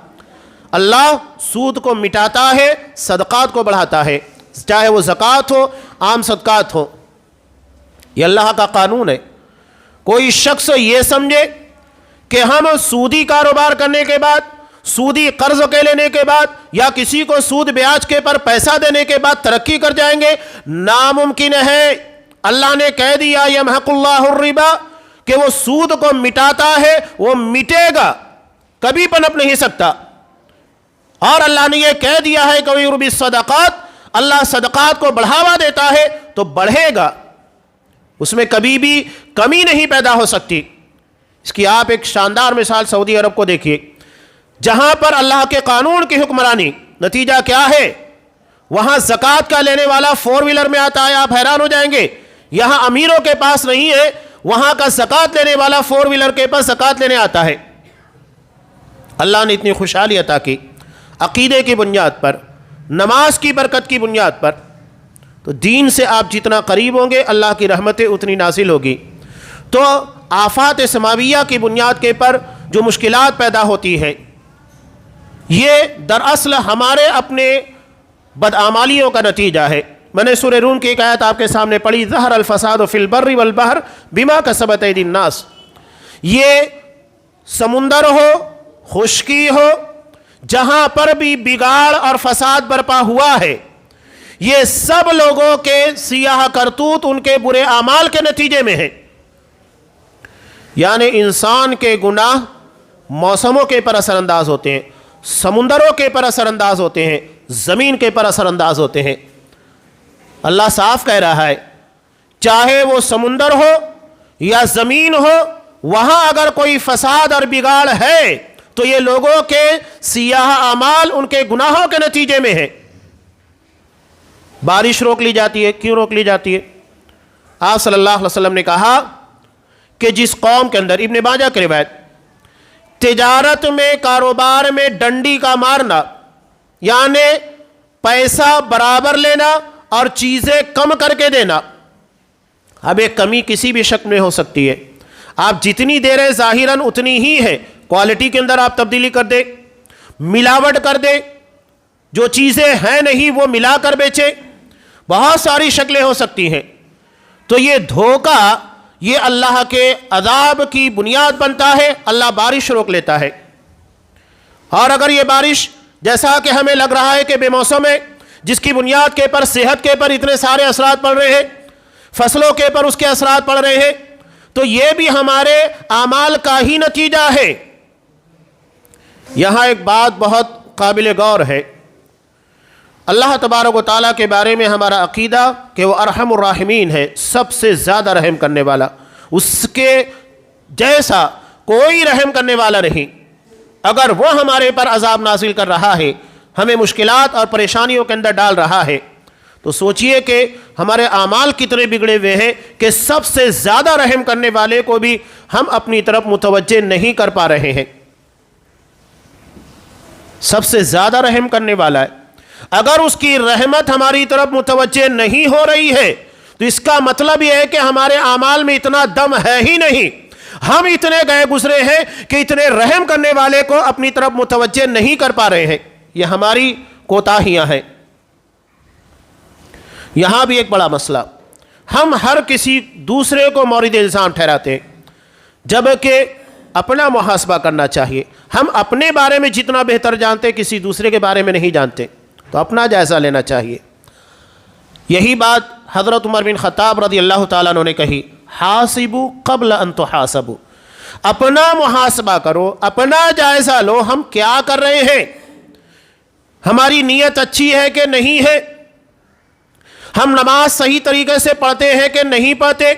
اللہ سود کو مٹاتا ہے، صدقات کو بڑھاتا ہے، چاہے وہ زکوٰۃ ہو، عام صدقات ہو۔ یہ اللہ کا قانون ہے۔ کوئی شخص یہ سمجھے کہ ہم سودی کاروبار کرنے کے بعد، سودی قرض کے لینے کے بعد، یا کسی کو سود بیاج کے پر پیسہ دینے کے بعد ترقی کر جائیں گے، ناممکن ہے۔ اللہ نے کہہ دیا یمحق اللہ الربا، کہ وہ سود کو مٹاتا ہے، وہ مٹے گا، کبھی پنپ نہیں سکتا۔ اور اللہ نے یہ کہہ دیا ہے کہ ویربی الصدقات، اللہ صدقات کو بڑھاوا دیتا ہے تو بڑھے گا، اس میں کبھی بھی کمی نہیں پیدا ہو سکتی۔ اس کی آپ ایک شاندار مثال سعودی عرب کو دیکھیے، جہاں پر اللہ کے قانون کی حکمرانی، نتیجہ کیا ہے؟ وہاں زکوٰۃ کا لینے والا 4 ویلر میں آتا ہے، آپ حیران ہو جائیں گے. یہاں امیروں کے پاس نہیں ہے، وہاں کا زکوٰۃ لینے والا 4 ویلر کے پاس زکوٰۃ لینے آتا ہے. اللہ نے اتنی خوشحالی عطا کی عقیدے کی بنیاد پر، نماز کی برکت کی بنیاد پر. تو دین سے آپ جتنا قریب ہوں گے اللہ کی رحمتیں اتنی نازل ہوگی. تو آفات سماویہ کی بنیاد کے پر جو مشکلات پیدا ہوتی ہے، یہ دراصل ہمارے اپنے بدعمالیوں کا نتیجہ ہے. میں نے سورہ روم کی ایک آیت آپ کے سامنے پڑھی، ظہر الفساد فی البر والبحر بما کسبت ایدی الناس. یہ سمندر ہو، خشکی ہو، جہاں پر بھی بگاڑ اور فساد برپا ہوا ہے، یہ سب لوگوں کے سیاہ کرتوت ان کے برے اعمال کے نتیجے میں ہے. یعنی انسان کے گناہ موسموں کے پر اثر انداز ہوتے ہیں، سمندروں کے پر اثر انداز ہوتے ہیں، زمین کے پر اثر انداز ہوتے ہیں. اللہ صاف کہہ رہا ہے چاہے وہ سمندر ہو یا زمین ہو، وہاں اگر کوئی فساد اور بگاڑ ہے تو یہ لوگوں کے سیاہ اعمال ان کے گناہوں کے نتیجے میں ہے. بارش روک لی جاتی ہے، کیوں روک لی جاتی ہے؟ آپ صلی اللہ علیہ وسلم نے کہا کہ جس قوم کے اندر، ابن ماجہ کی روایت، تجارت میں، کاروبار میں ڈنڈی کا مارنا، یعنی پیسہ برابر لینا اور چیزیں کم کر کے دینا. اب ایک کمی کسی بھی شکل میں ہو سکتی ہے، آپ جتنی دے رہے ظاہراً اتنی ہی ہے، کوالٹی کے اندر آپ تبدیلی کر دیں، ملاوٹ کر دیں، جو چیزیں ہیں نہیں وہ ملا کر بیچے، بہت ساری شکلیں ہو سکتی ہیں. تو یہ دھوکہ یہ اللہ کے عذاب کی بنیاد بنتا ہے. اللہ بارش روک لیتا ہے، اور اگر یہ بارش جیسا کہ ہمیں لگ رہا ہے کہ بے موسم ہے، جس کی بنیاد کے پر صحت کے پر اتنے سارے اثرات پڑ رہے ہیں، فصلوں کے پر اس کے اثرات پڑ رہے ہیں، تو یہ بھی ہمارے اعمال کا ہی نتیجہ ہے. یہاں ایک بات بہت قابل غور ہے. اللہ تبارک و تعالیٰ کے بارے میں ہمارا عقیدہ کہ وہ ارحم الراحمین ہے، سب سے زیادہ رحم کرنے والا، اس کے جیسا کوئی رحم کرنے والا نہیں. اگر وہ ہمارے پر عذاب نازل کر رہا ہے، ہمیں مشکلات اور پریشانیوں کے اندر ڈال رہا ہے، تو سوچئے کہ ہمارے اعمال کتنے بگڑے ہوئے ہیں کہ سب سے زیادہ رحم کرنے والے کو بھی ہم اپنی طرف متوجہ نہیں کر پا رہے ہیں. سب سے زیادہ رحم کرنے والا ہے، اگر اس کی رحمت ہماری طرف متوجہ نہیں ہو رہی ہے تو اس کا مطلب یہ ہے کہ ہمارے اعمال میں اتنا دم ہے ہی نہیں. ہم اتنے گئے گزرے ہیں کہ اتنے رحم کرنے والے کو اپنی طرف متوجہ نہیں کر پا رہے ہیں. یہ ہماری کوتاہیاں ہیں. یہاں بھی ایک بڑا مسئلہ، ہم ہر کسی دوسرے کو مورد الزام ٹھہراتے ہیں، جبکہ اپنا محاسبہ کرنا چاہیے. ہم اپنے بارے میں جتنا بہتر جانتے کسی دوسرے کے بارے میں نہیں جانتے، تو اپنا جائزہ لینا چاہیے. یہی بات حضرت عمر بن خطاب رضی اللہ تعالیٰ عنہ نے کہی، حاسبوا قبل ان تحاسبوا. اپنا محاسبہ کرو، اپنا جائزہ لو، ہم کیا کر رہے ہیں، ہماری نیت اچھی ہے کہ نہیں ہے، ہم نماز صحیح طریقے سے پڑھتے ہیں کہ نہیں پڑھتے،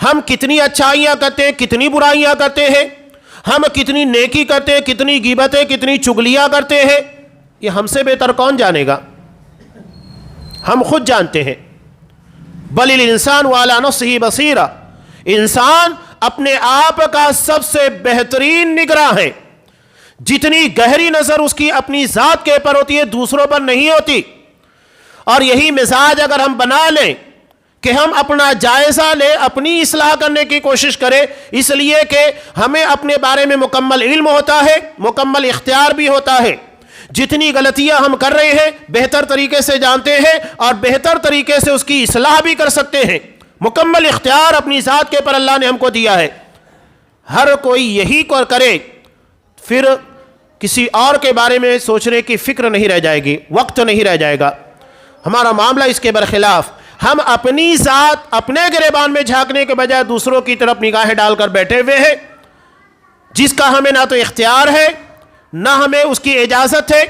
ہم کتنی اچھائیاں کرتے ہیں، کتنی برائیاں کرتے ہیں، ہم کتنی نیکی کرتے ہیں، کتنی غیبتیں، کتنی چغلیاں کرتے ہیں. یہ ہم سے بہتر کون جانے گا؟ ہم خود جانتے ہیں. بل الانسان علی نفسہ بصیرہ، انسان اپنے آپ کا سب سے بہترین نگراں ہے. جتنی گہری نظر اس کی اپنی ذات کے پر ہوتی ہے دوسروں پر نہیں ہوتی. اور یہی مزاج اگر ہم بنا لیں کہ ہم اپنا جائزہ لیں، اپنی اصلاح کرنے کی کوشش کریں، اس لیے کہ ہمیں اپنے بارے میں مکمل علم ہوتا ہے، مکمل اختیار بھی ہوتا ہے. جتنی غلطیاں ہم کر رہے ہیں بہتر طریقے سے جانتے ہیں اور بہتر طریقے سے اس کی اصلاح بھی کر سکتے ہیں. مکمل اختیار اپنی ذات کے پر اللہ نے ہم کو دیا ہے. ہر کوئی یہی کرے، پھر کسی اور کے بارے میں سوچنے کی فکر نہیں رہ جائے گی، وقت نہیں رہ جائے گا. ہمارا معاملہ اس کے برخلاف، ہم اپنی ذات، اپنے گریبان میں جھانکنے کے بجائے دوسروں کی طرف نگاہیں ڈال کر بیٹھے ہوئے ہیں، جس کا ہمیں نہ تو اختیار ہے نہ ہمیں اس کی اجازت ہے.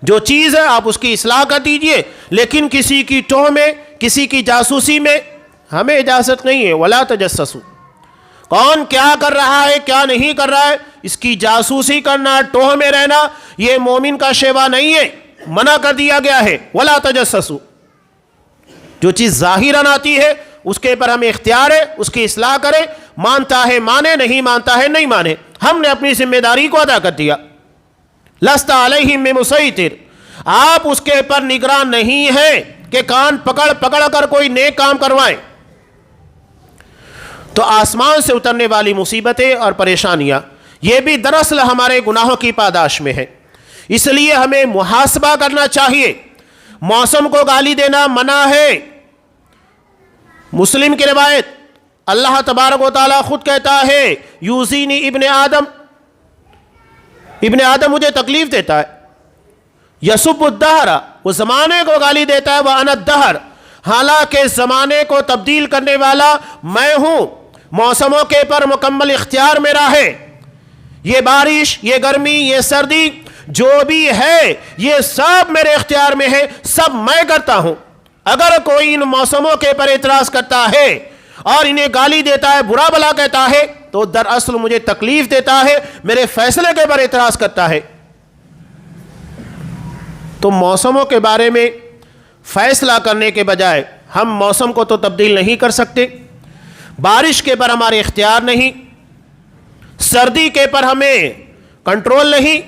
جو چیز ہے آپ اس کی اصلاح کر دیجئے، لیکن کسی کی ٹوہ میں، کسی کی جاسوسی میں ہمیں اجازت نہیں ہے. ولا تجسسوا، کون کیا کر رہا ہے کیا نہیں کر رہا ہے اس کی جاسوسی کرنا، ٹوہ میں رہنا، یہ مومن کا شیوا نہیں ہے. منع کر دیا گیا ہے ولا تجسسوا، جو چیز ظاہراً آتی ہے اس کے اوپر ہمیں اختیار ہے اس کی اصلاح کرے، مانتا ہے مانے، نہیں مانتا ہے نہیں مانے، ہم نے اپنی ذمہ داری کو ادا کر دیا۔ لست علیہم بمسیطر، آپ اس کے اوپر نگران نہیں ہیں کہ کان پکڑ پکڑ کر کوئی نیک کام کروائیں۔ تو آسمان سے اترنے والی مصیبتیں اور پریشانیاں یہ بھی دراصل ہمارے گناہوں کی پاداش میں ہے، اس لیے ہمیں محاسبہ کرنا چاہیے۔ موسم کو گالی دینا منع ہے۔ مسلم کی روایت، اللہ تبارک و تعالیٰ خود کہتا ہے یوزینی ابن آدم، ابن آدم مجھے تکلیف دیتا ہے، یسب الدہر، وہ زمانے کو گالی دیتا ہے، وَأَنَا الدَّهْرُ، حالانکہ زمانے کو تبدیل کرنے والا میں ہوں، موسموں کے پر مکمل اختیار میرا ہے۔ یہ بارش، یہ گرمی، یہ سردی جو بھی ہے یہ سب میرے اختیار میں ہے، سب میں کرتا ہوں۔ اگر کوئی ان موسموں کے پر اعتراض کرتا ہے اور انہیں گالی دیتا ہے، برا بھلا کہتا ہے، تو دراصل مجھے تکلیف دیتا ہے، میرے فیصلے کے پر اعتراض کرتا ہے۔ تو موسموں کے بارے میں فیصلہ کرنے کے بجائے ہم موسم کو تو تبدیل نہیں کر سکتے، بارش کے پر ہمارے اختیار نہیں، سردی کے پر ہمیں کنٹرول نہیں،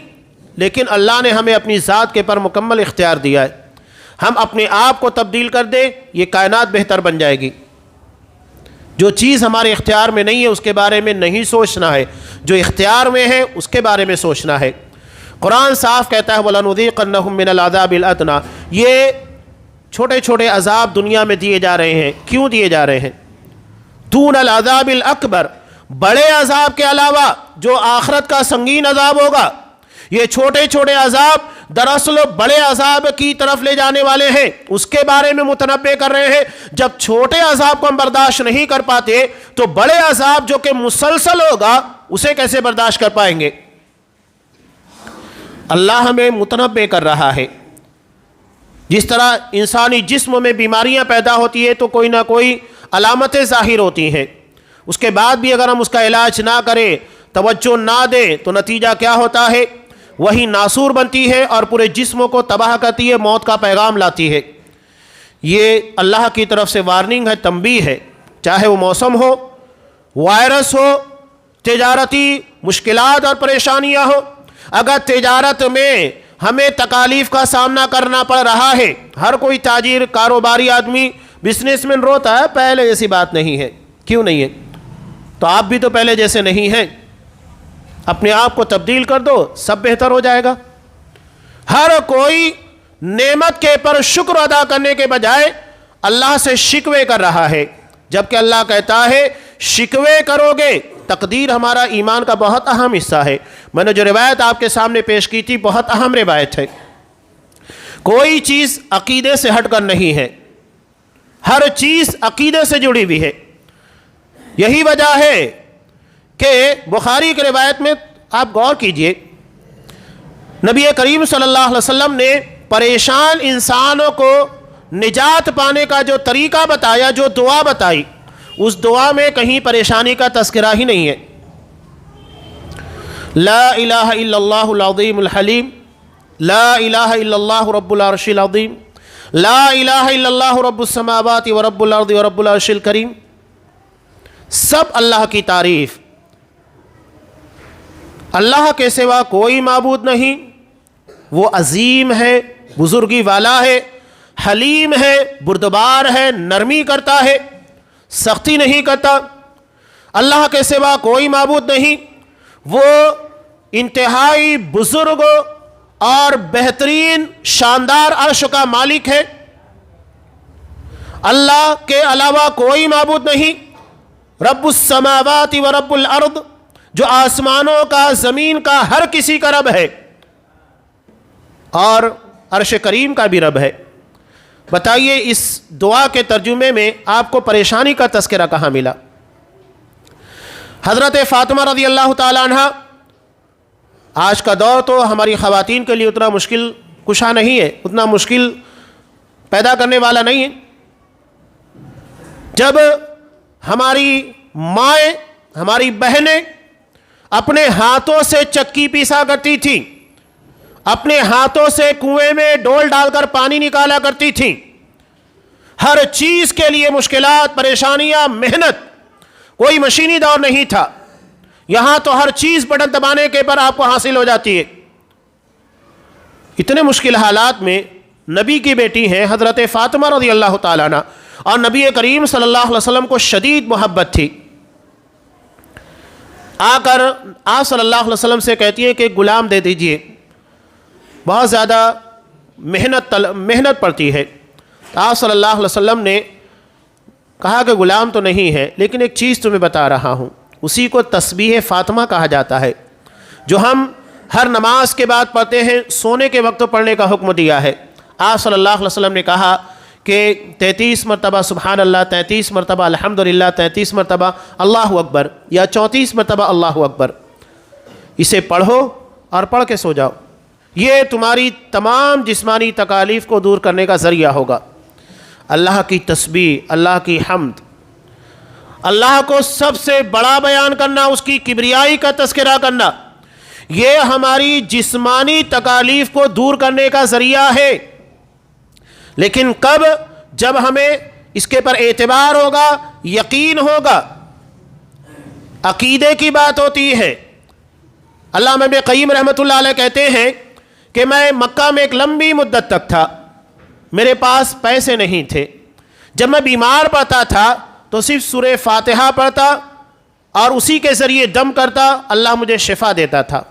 لیکن اللہ نے ہمیں اپنی ذات کے پر مکمل اختیار دیا ہے۔ ہم اپنے آپ کو تبدیل کر دیں، یہ کائنات بہتر بن جائے گی۔ جو چیز ہمارے اختیار میں نہیں ہے اس کے بارے میں نہیں سوچنا ہے، جو اختیار میں ہے اس کے بارے میں سوچنا ہے۔ قرآن صاف کہتا ہے وَلَنُذِيقَنَّهُم مِّنَ الْعَذَابِ الْأَدْنَىٰ، یہ چھوٹے چھوٹے عذاب دنیا میں دیے جا رہے ہیں، کیوں دیے جا رہے ہیں؟ دون العذاب الاکبر، بڑے عذاب کے علاوہ جو آخرت کا سنگین عذاب ہوگا۔ یہ چھوٹے چھوٹے عذاب دراصل بڑے عذاب کی طرف لے جانے والے ہیں، اس کے بارے میں متنبع کر رہے ہیں۔ جب چھوٹے عذاب کو ہم برداشت نہیں کر پاتے تو بڑے عذاب جو کہ مسلسل ہوگا اسے کیسے برداشت کر پائیں گے؟ اللہ ہمیں متنبع کر رہا ہے۔ جس طرح انسانی جسم میں بیماریاں پیدا ہوتی ہے تو کوئی نہ کوئی علامتیں ظاہر ہوتی ہیں، اس کے بعد بھی اگر ہم اس کا علاج نہ کریں، توجہ نہ دیں، تو نتیجہ کیا ہوتا ہے؟ وہی ناسور بنتی ہے اور پورے جسم کو تباہ کرتی ہے، موت کا پیغام لاتی ہے۔ یہ اللہ کی طرف سے وارننگ ہے، تنبیہ ہے، چاہے وہ موسم ہو، وائرس ہو، تجارتی مشکلات اور پریشانیاں ہو۔ اگر تجارت میں ہمیں تکالیف کا سامنا کرنا پڑ رہا ہے، ہر کوئی تاجر، کاروباری آدمی، بزنس مین روتا ہے، پہلے جیسی بات نہیں ہے۔ کیوں نہیں ہے؟ تو آپ بھی تو پہلے جیسے نہیں ہیں، اپنے آپ کو تبدیل کر دو، سب بہتر ہو جائے گا۔ ہر کوئی نعمت کے پر شکر ادا کرنے کے بجائے اللہ سے شکوے کر رہا ہے، جبکہ اللہ کہتا ہے شکوے کرو گے۔ تقدیر ہمارا ایمان کا بہت اہم حصہ ہے۔ میں نے جو روایت آپ کے سامنے پیش کی تھی بہت اہم روایت ہے، کوئی چیز عقیدے سے ہٹ کر نہیں ہے، ہر چیز عقیدے سے جڑی ہوئی ہے۔ یہی وجہ ہے کہ بخاری کی روایت میں آپ غور کیجئے، نبی کریم صلی اللہ علیہ وسلم نے پریشان انسانوں کو نجات پانے کا جو طریقہ بتایا، جو دعا بتائی، اس دعا میں کہیں پریشانی کا تذکرہ ہی نہیں ہے۔ لا الہ الا اللہ العظیم الحلیم، لا الہ الا اللہ رب العرش العظیم، لا الہ الا اللہ رب السماوات ورب الارض ورب العرش الکریم۔ سب اللہ کی تعریف، اللہ کے سوا کوئی معبود نہیں، وہ عظیم ہے، بزرگی والا ہے، حلیم ہے، بردبار ہے، نرمی کرتا ہے، سختی نہیں کرتا۔ اللہ کے سوا کوئی معبود نہیں، وہ انتہائی بزرگ اور بہترین شاندار عرش کا مالک ہے۔ اللہ کے علاوہ کوئی معبود نہیں، رب السماوات و رب الارض، جو آسمانوں کا، زمین کا، ہر کسی کا رب ہے، اور عرش کریم کا بھی رب ہے۔ بتائیے اس دعا کے ترجمے میں آپ کو پریشانی کا تذکرہ کہاں ملا؟ حضرت فاطمہ رضی اللہ تعالی عنہ، آج کا دور تو ہماری خواتین کے لیے اتنا مشکل کشا نہیں ہے، اتنا مشکل پیدا کرنے والا نہیں ہے۔ جب ہماری مائیں، ہماری بہنیں اپنے ہاتھوں سے چکی پیسا کرتی تھیں اپنے ہاتھوں سے کنویں میں ڈول ڈال کر پانی نکالا کرتی تھیں. ہر چیز کے لیے مشکلات، پریشانیاں، محنت. کوئی مشینی دور نہیں تھا. یہاں تو ہر چیز بٹن دبانے کے پر آپ کو حاصل ہو جاتی ہے. اتنے مشکل حالات میں نبی کی بیٹی ہیں حضرت فاطمہ رضی اللہ تعالیٰ عنہ، اور نبی کریم صلی اللہ علیہ وسلم کو شدید محبت تھی. آ کر آپ صلی اللہ علیہ وسلم سے کہتی ہے کہ غلام دے دیجئے، بہت زیادہ محنت پڑتی ہے. آپ صلی اللہ علیہ وسلم نے کہا کہ غلام تو نہیں ہے، لیکن ایک چیز تمہیں بتا رہا ہوں. اسی کو تسبیح فاطمہ کہا جاتا ہے، جو ہم ہر نماز کے بعد پڑھتے ہیں. سونے کے وقت پڑھنے کا حکم دیا ہے. آپ صلی اللہ علیہ وسلم نے کہا کہ 33 مرتبہ سبحان اللہ، 33 مرتبہ الحمدللہ، 33 مرتبہ اللہ اکبر، یا 34 مرتبہ اللہ اکبر. اسے پڑھو اور پڑھ کے سو جاؤ. یہ تمہاری تمام جسمانی تکالیف کو دور کرنے کا ذریعہ ہوگا. اللہ کی تسبیح، اللہ کی حمد، اللہ کو سب سے بڑا بیان کرنا، اس کی کبریائی کا تذکرہ کرنا، یہ ہماری جسمانی تکالیف کو دور کرنے کا ذریعہ ہے. لیکن کب؟ جب ہمیں اس کے پر اعتبار ہوگا، یقین ہوگا. عقیدے کی بات ہوتی ہے. علامہ ابن قیم رحمۃ اللہ علیہ کہتے ہیں کہ میں مکہ میں ایک لمبی مدت تک تھا. میرے پاس پیسے نہیں تھے. جب میں بیمار پڑتا تھا تو صرف سورہ فاتحہ پڑھتا اور اسی کے ذریعے دم کرتا، اللہ مجھے شفا دیتا تھا.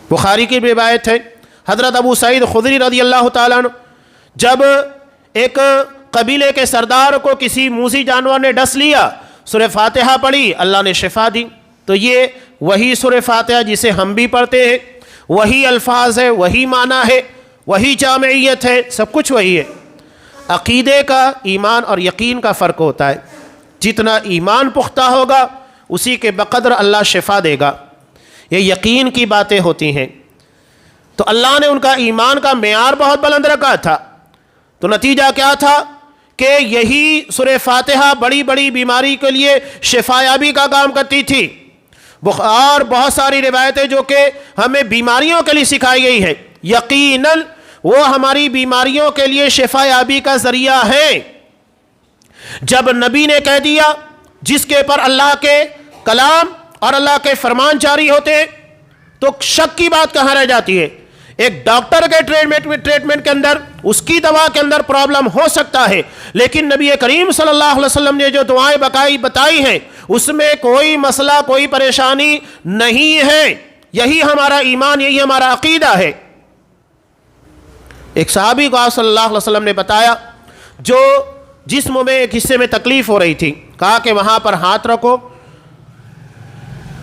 بخاری کی روایت ہے، حضرت ابو سعید خدری رضی اللہ تعالیٰ عنہ جب ایک قبیلے کے سردار کو کسی موذی جانور نے ڈس لیا، سورہ فاتحہ پڑھی، اللہ نے شفا دی. تو یہ وہی سورہ فاتحہ جسے ہم بھی پڑھتے ہیں، وہی الفاظ ہے، وہی معنی ہے، وہی جامعیت ہے، سب کچھ وہی ہے. عقیدے کا، ایمان اور یقین کا فرق ہوتا ہے. جتنا ایمان پختہ ہوگا اسی کے بقدر اللہ شفا دے گا. یہ یقین کی باتیں ہوتی ہیں. تو اللہ نے ان کا ایمان کا معیار بہت بلند رکھا تھا. تو نتیجہ کیا تھا کہ یہی سورہ فاتحہ بڑی بڑی بیماری کے لیے شفا یابی کا کام کرتی تھی. اور بہت ساری روایتیں جو کہ ہمیں بیماریوں کے لیے سکھائی گئی ہے، یقیناً وہ ہماری بیماریوں کے لیے شفا یابی کا ذریعہ ہے. جب نبی نے کہہ دیا، جس کے پر اللہ کے کلام اور اللہ کے فرمان جاری ہوتے ہیں، تو شک کی بات کہاں رہ جاتی ہے؟ ایک ڈاکٹر کے ٹریٹمنٹ کے اندر، اس کی دوا کے اندر پرابلم ہو سکتا ہے، لیکن نبی کریم صلی اللہ علیہ وسلم نے جو دعائیں بتائی ہیں اس میں کوئی مسئلہ، کوئی پریشانی نہیں ہے. یہی ہمارا ایمان، یہی ہمارا عقیدہ ہے. ایک صحابی کو آپ صلی اللہ علیہ وسلم نے بتایا، جو جسم میں ایک حصے میں تکلیف ہو رہی تھی، کہا کہ وہاں پر ہاتھ رکھو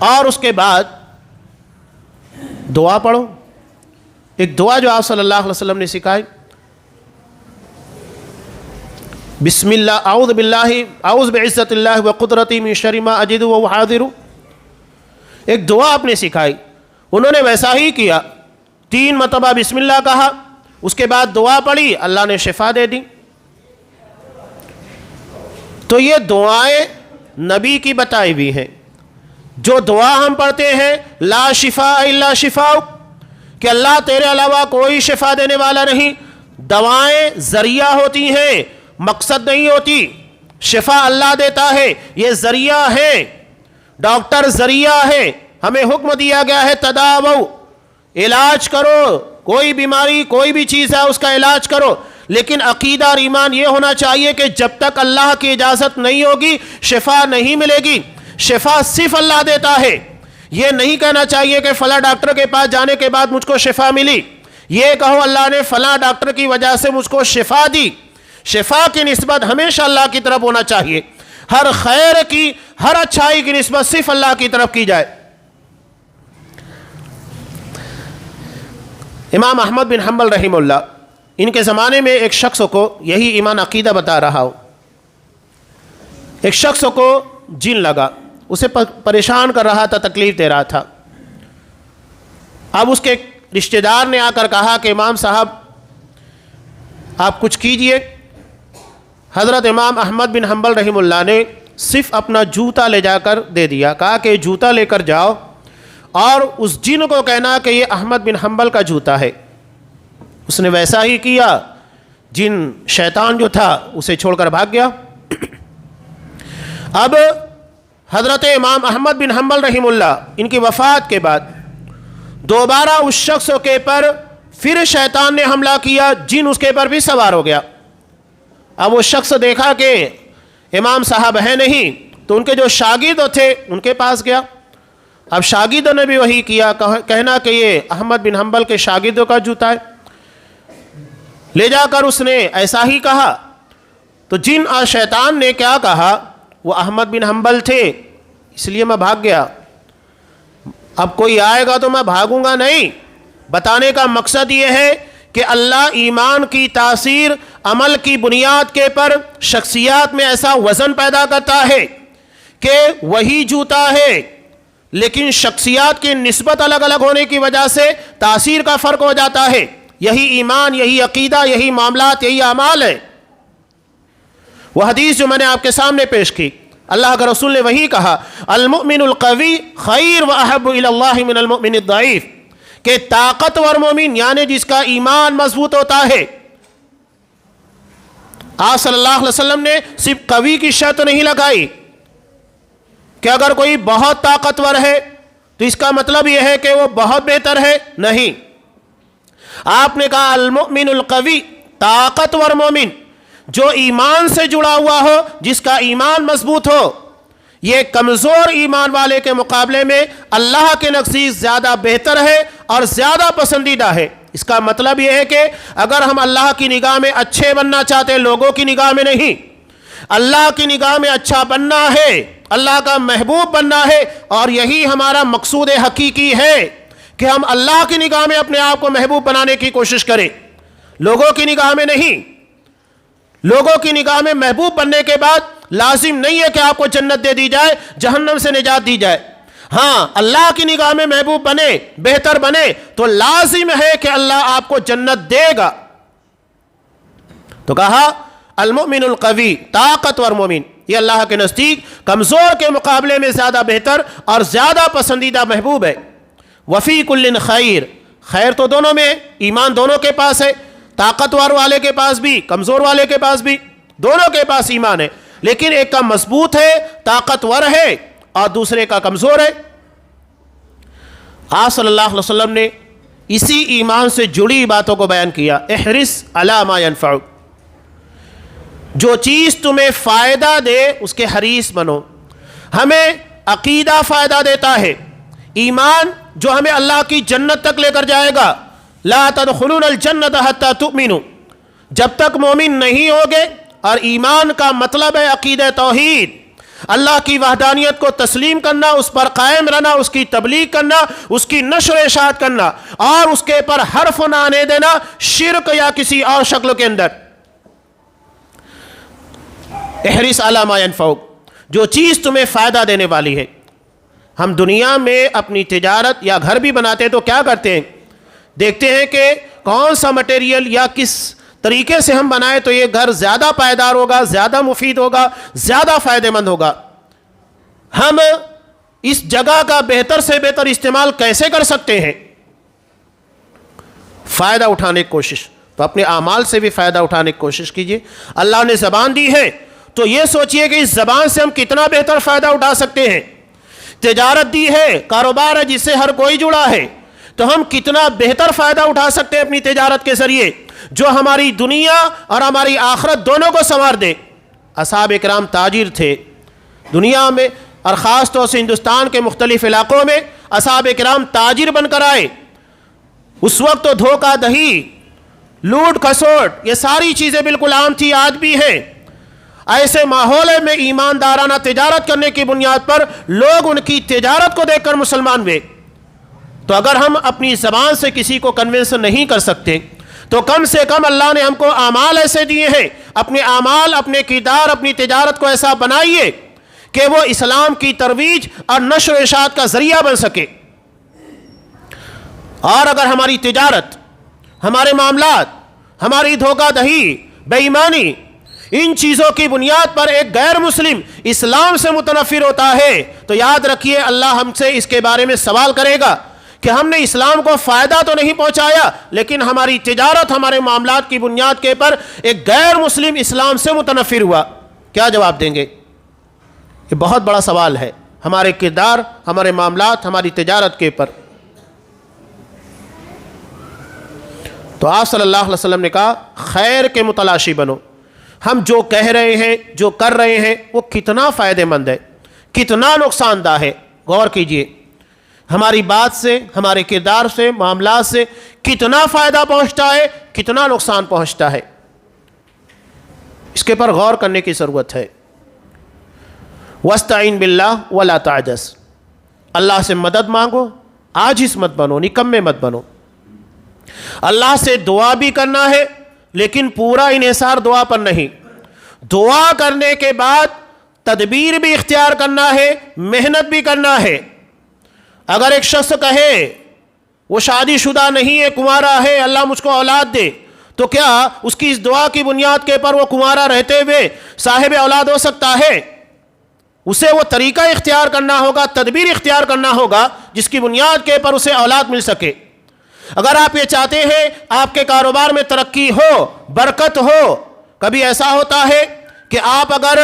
اور اس کے بعد دعا پڑھو. ایک دعا جو آپ صلی اللہ علیہ وسلم نے سکھائی، بسم اللہ، اعوذ بعزت اللہ وقدرتی من شر ما اجد واحاذر. ایک دعا آپ نے سکھائی. انہوں نے ویسا ہی کیا، 3 مرتبہ بسم اللہ کہا، اس کے بعد دعا پڑھی، اللہ نے شفا دے دی. تو یہ دعائیں نبی کی بتائی ہوئی ہیں. جو دعا ہم پڑھتے ہیں، لا شفاء الا شفاءک، کہ اللہ تیرے علاوہ کوئی شفا دینے والا نہیں. دوائیں ذریعہ ہوتی ہیں، مقصد نہیں ہوتی. شفا اللہ دیتا ہے، یہ ذریعہ ہے. ڈاکٹر ذریعہ ہے. ہمیں حکم دیا گیا ہے تداوو، علاج کرو. کوئی بیماری، کوئی بھی چیز ہے اس کا علاج کرو. لیکن عقیدہ اور ایمان یہ ہونا چاہیے کہ جب تک اللہ کی اجازت نہیں ہوگی شفا نہیں ملے گی. شفا صرف اللہ دیتا ہے. یہ نہیں کہنا چاہیے کہ فلاں ڈاکٹر کے پاس جانے کے بعد مجھ کو شفا ملی. یہ کہو اللہ نے فلاں ڈاکٹر کی وجہ سے مجھ کو شفا دی. شفا کی نسبت ہمیشہ اللہ کی طرف ہونا چاہیے. ہر خیر کی، ہر اچھائی کی نسبت صرف اللہ کی طرف کی جائے. امام احمد بن حنبل رحمہ اللہ، ان کے زمانے میں ایک شخص کو، یہی ایمان عقیدہ بتا رہا ہوں، ایک شخص کو جن لگا، اسے پریشان کر رہا تھا، تکلیف دے رہا تھا. اب اس کے رشتہ دار نے آ کر کہا کہ امام صاحب آپ کچھ کیجئے. حضرت امام احمد بن حنبل رحمہ اللہ نے صرف اپنا جوتا لے جا کر دے دیا. کہا کہ جوتا لے کر جاؤ اور اس جن کو کہنا کہ یہ احمد بن حنبل کا جوتا ہے۔ اس نے ویسا ہی کیا، جن شیطان جو تھا اسے چھوڑ کر بھاگ گیا۔ اب حضرت امام احمد بن حنبل رحمہ اللہ ان کی وفات کے بعد دوبارہ اس شخص کے پر پھر شیطان نے حملہ کیا، جن اس کے پر بھی سوار ہو گیا۔ اب وہ شخص دیکھا کہ امام صاحب ہے نہیں، تو ان کے جو شاگرد تھے ان کے پاس گیا۔ اب شاگردوں نے بھی وہی کیا، کہنا کہ یہ احمد بن حنبل کے شاگردوں کا جوتا ہے۔ لے جا کر اس نے ایسا ہی کہا، تو جن اور شیطان نے کیا کہا، وہ احمد بن حنبل تھے اس لیے میں بھاگ گیا، اب کوئی آئے گا تو میں بھاگوں گا نہیں۔ بتانے کا مقصد یہ ہے کہ اللہ ایمان کی تاثیر عمل کی بنیاد کے پر شخصیات میں ایسا وزن پیدا کرتا ہے کہ وہی جوتا ہے، لیکن شخصیات کی نسبت الگ الگ ہونے کی وجہ سے تاثیر کا فرق ہو جاتا ہے۔ یہی ایمان، یہی عقیدہ، یہی معاملات، یہی اعمال ہے۔ وہ حدیث جو میں نے آپ کے سامنے پیش کی، اللہ کے رسول نے وہی کہا، المؤمن القوی خیر و احب الی اللہ من المؤمن الضعیف، کہ طاقتور مومن یعنی جس کا ایمان مضبوط ہوتا ہے۔ آپ صلی اللہ علیہ وسلم نے صرف قوی کی شرط نہیں لگائی کہ اگر کوئی بہت طاقتور ہے تو اس کا مطلب یہ ہے کہ وہ بہت بہتر ہے، نہیں۔ آپ نے کہا المؤمن القوی، طاقتور مومن جو ایمان سے جڑا ہوا ہو، جس کا ایمان مضبوط ہو، یہ کمزور ایمان والے کے مقابلے میں اللہ کے نزدیک زیادہ بہتر ہے اور زیادہ پسندیدہ ہے۔ اس کا مطلب یہ ہے کہ اگر ہم اللہ کی نگاہ میں اچھے بننا چاہتے ہیں، لوگوں کی نگاہ میں نہیں، اللہ کی نگاہ میں اچھا بننا ہے، اللہ کا محبوب بننا ہے، اور یہی ہمارا مقصود حقیقی ہے کہ ہم اللہ کی نگاہ میں اپنے آپ کو محبوب بنانے کی کوشش کریں، لوگوں کی نگاہ میں نہیں۔ لوگوں کی نگاہ میں محبوب بننے کے بعد لازم نہیں ہے کہ آپ کو جنت دے دی جائے، جہنم سے نجات دی جائے۔ ہاں، اللہ کی نگاہ میں محبوب بنے، بہتر بنے، تو لازم ہے کہ اللہ آپ کو جنت دے گا۔ تو کہا المؤمن القوی، طاقتور مومن، یہ اللہ کے نزدیک کمزور کے مقابلے میں زیادہ بہتر اور زیادہ پسندیدہ محبوب ہے۔ وفی کل خیر، خیر تو دونوں میں، ایمان دونوں کے پاس ہے، طاقتور والے کے پاس بھی، کمزور والے کے پاس بھی، دونوں کے پاس ایمان ہے، لیکن ایک کا مضبوط ہے، طاقتور ہے، اور دوسرے کا کمزور ہے۔ آپ صلی اللہ علیہ وسلم نے اسی ایمان سے جڑی باتوں کو بیان کیا، احرص علی ما ینفعک، جو چیز تمہیں فائدہ دے اس کے حریص بنو۔ ہمیں عقیدہ فائدہ دیتا ہے، ایمان جو ہمیں اللہ کی جنت تک لے کر جائے گا، لا تدخلون الجنت حتی تؤمنوا، جب تک مومن نہیں ہوگے، اور ایمان کا مطلب ہے عقیدہ توحید، اللہ کی وحدانیت کو تسلیم کرنا، اس پر قائم رہنا، اس کی تبلیغ کرنا، اس کی نشر و اشاعت کرنا، اور اس کے پر حرف نہ آنے دینا شرک یا کسی اور شکل کے اندر۔ احرص علی ما ینفعک، جو چیز تمہیں فائدہ دینے والی ہے۔ ہم دنیا میں اپنی تجارت یا گھر بھی بناتے ہیں تو کیا کرتے ہیں، دیکھتے ہیں کہ کون سا مٹیریل یا کس طریقے سے ہم بنائیں تو یہ گھر زیادہ پائیدار ہوگا، زیادہ مفید ہوگا، زیادہ فائدہ مند ہوگا۔ ہم اس جگہ کا بہتر سے بہتر استعمال کیسے کر سکتے ہیں، فائدہ اٹھانے کی کوشش، تو اپنے اعمال سے بھی فائدہ اٹھانے کی کوشش کیجئے۔ اللہ نے زبان دی ہے تو یہ سوچئے کہ اس زبان سے ہم کتنا بہتر فائدہ اٹھا سکتے ہیں۔ تجارت دی ہے، کاروبار ہے جس سے ہر کوئی جڑا ہے، تو ہم کتنا بہتر فائدہ اٹھا سکتے ہیں اپنی تجارت کے ذریعے، جو ہماری دنیا اور ہماری آخرت دونوں کو سنوار دے۔ اصحاب کرام تاجر تھے دنیا میں، اور خاص طور سے ہندوستان کے مختلف علاقوں میں اصحاب کرام تاجر بن کر آئے۔ اس وقت تو دھوکہ دہی، لوٹ کھسوٹ، یہ ساری چیزیں بالکل عام تھی، آج بھی ہیں۔ ایسے ماحول میں ایماندارانہ تجارت کرنے کی بنیاد پر لوگ ان کی تجارت کو دیکھ کر مسلمان ہوئے۔ تو اگر ہم اپنی زبان سے کسی کو کنونس نہیں کر سکتے تو کم سے کم اللہ نے ہم کو اعمال ایسے دیے ہیں، اپنے اعمال، اپنے کردار، اپنی تجارت کو ایسا بنائیے کہ وہ اسلام کی ترویج اور نشر و اشاعت کا ذریعہ بن سکے۔ اور اگر ہماری تجارت، ہمارے معاملات، ہماری دھوکہ دہی، بے ایمانی ان چیزوں کی بنیاد پر ایک غیر مسلم اسلام سے متنفر ہوتا ہے تو یاد رکھیے اللہ ہم سے اس کے بارے میں سوال کرے گا کہ ہم نے اسلام کو فائدہ تو نہیں پہنچایا، لیکن ہماری تجارت، ہمارے معاملات کی بنیاد کے پر ایک غیر مسلم اسلام سے متنفر ہوا، کیا جواب دیں گے؟ یہ بہت بڑا سوال ہے ہمارے کردار، ہمارے معاملات، ہماری تجارت کے پر۔ تو آپ صلی اللہ علیہ وسلم نے کہا خیر کے متلاشی بنو، ہم جو کہہ رہے ہیں، جو کر رہے ہیں، وہ کتنا فائدہ مند ہے، کتنا نقصان دہ ہے، غور کیجئے ہماری بات سے، ہمارے کردار سے، معاملات سے کتنا فائدہ پہنچتا ہے، کتنا نقصان پہنچتا ہے، اس کے پر غور کرنے کی ضرورت ہے۔ وَاسْتَعِن بِاللَّهِ وَلَا تَعْجَزْ، اللہ سے مدد مانگو، عاجز مت بنو، نکمے مت بنو۔ اللہ سے دعا بھی کرنا ہے لیکن پورا انحصار دعا پر نہیں، دعا کرنے کے بعد تدبیر بھی اختیار کرنا ہے، محنت بھی کرنا ہے۔ اگر ایک شخص کہے وہ شادی شدہ نہیں ہے، کنوارا ہے، اللہ مجھ کو اولاد دے، تو کیا اس کی اس دعا کی بنیاد کے پر وہ کنوارا رہتے ہوئے صاحب اولاد ہو سکتا ہے؟ اسے وہ طریقہ اختیار کرنا ہوگا، تدبیر اختیار کرنا ہوگا جس کی بنیاد کے پر اسے اولاد مل سکے۔ اگر آپ یہ چاہتے ہیں آپ کے کاروبار میں ترقی ہو، برکت ہو، کبھی ایسا ہوتا ہے کہ آپ اگر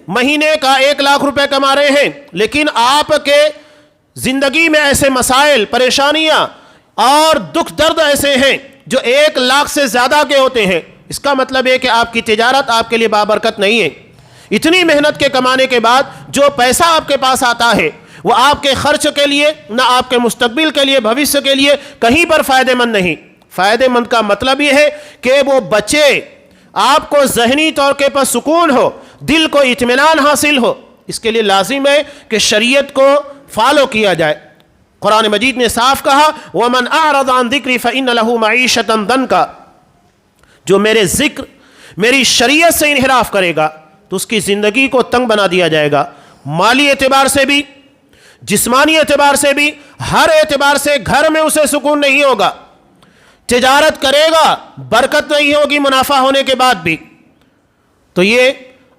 مہینے کا 1 لاکھ روپے کما رہے ہیں لیکن آپ کے زندگی میں ایسے مسائل، پریشانیاں اور دکھ درد ایسے ہیں جو 1 لاکھ سے زیادہ کے ہوتے ہیں، اس کا مطلب ہے کہ آپ کی تجارت آپ کے لیے بابرکت نہیں ہے۔ اتنی محنت کے کمانے کے بعد جو پیسہ آپ کے پاس آتا ہے وہ آپ کے خرچ کے لیے، نہ آپ کے مستقبل کے لیے، بھوشیہ کے لیے کہیں پر فائدہ مند نہیں۔ فائدہ مند کا مطلب یہ ہے کہ وہ بچے، آپ کو ذہنی طور کے پر سکون ہو، دل کو اطمینان حاصل ہو، اس کے لیے لازم ہے کہ شریعت کو فالو کیا جائے۔ قرآن مجید نے صاف کہا وَمَنْ أَعْرَضَ عَنْ ذِكْرِ فَإِنَّ لَهُ مَعِيشَةً ضَنْكَ، جو میرے ذکر، میری شریعت سے انحراف کرے گا تو اس کی زندگی کو تنگ بنا دیا جائے گا، مالی اعتبار سے بھی، جسمانی اعتبار سے بھی، ہر اعتبار سے گھر میں اسے سکون نہیں ہوگا، تجارت کرے گا برکت نہیں ہوگی منافع ہونے کے بعد بھی۔ تو یہ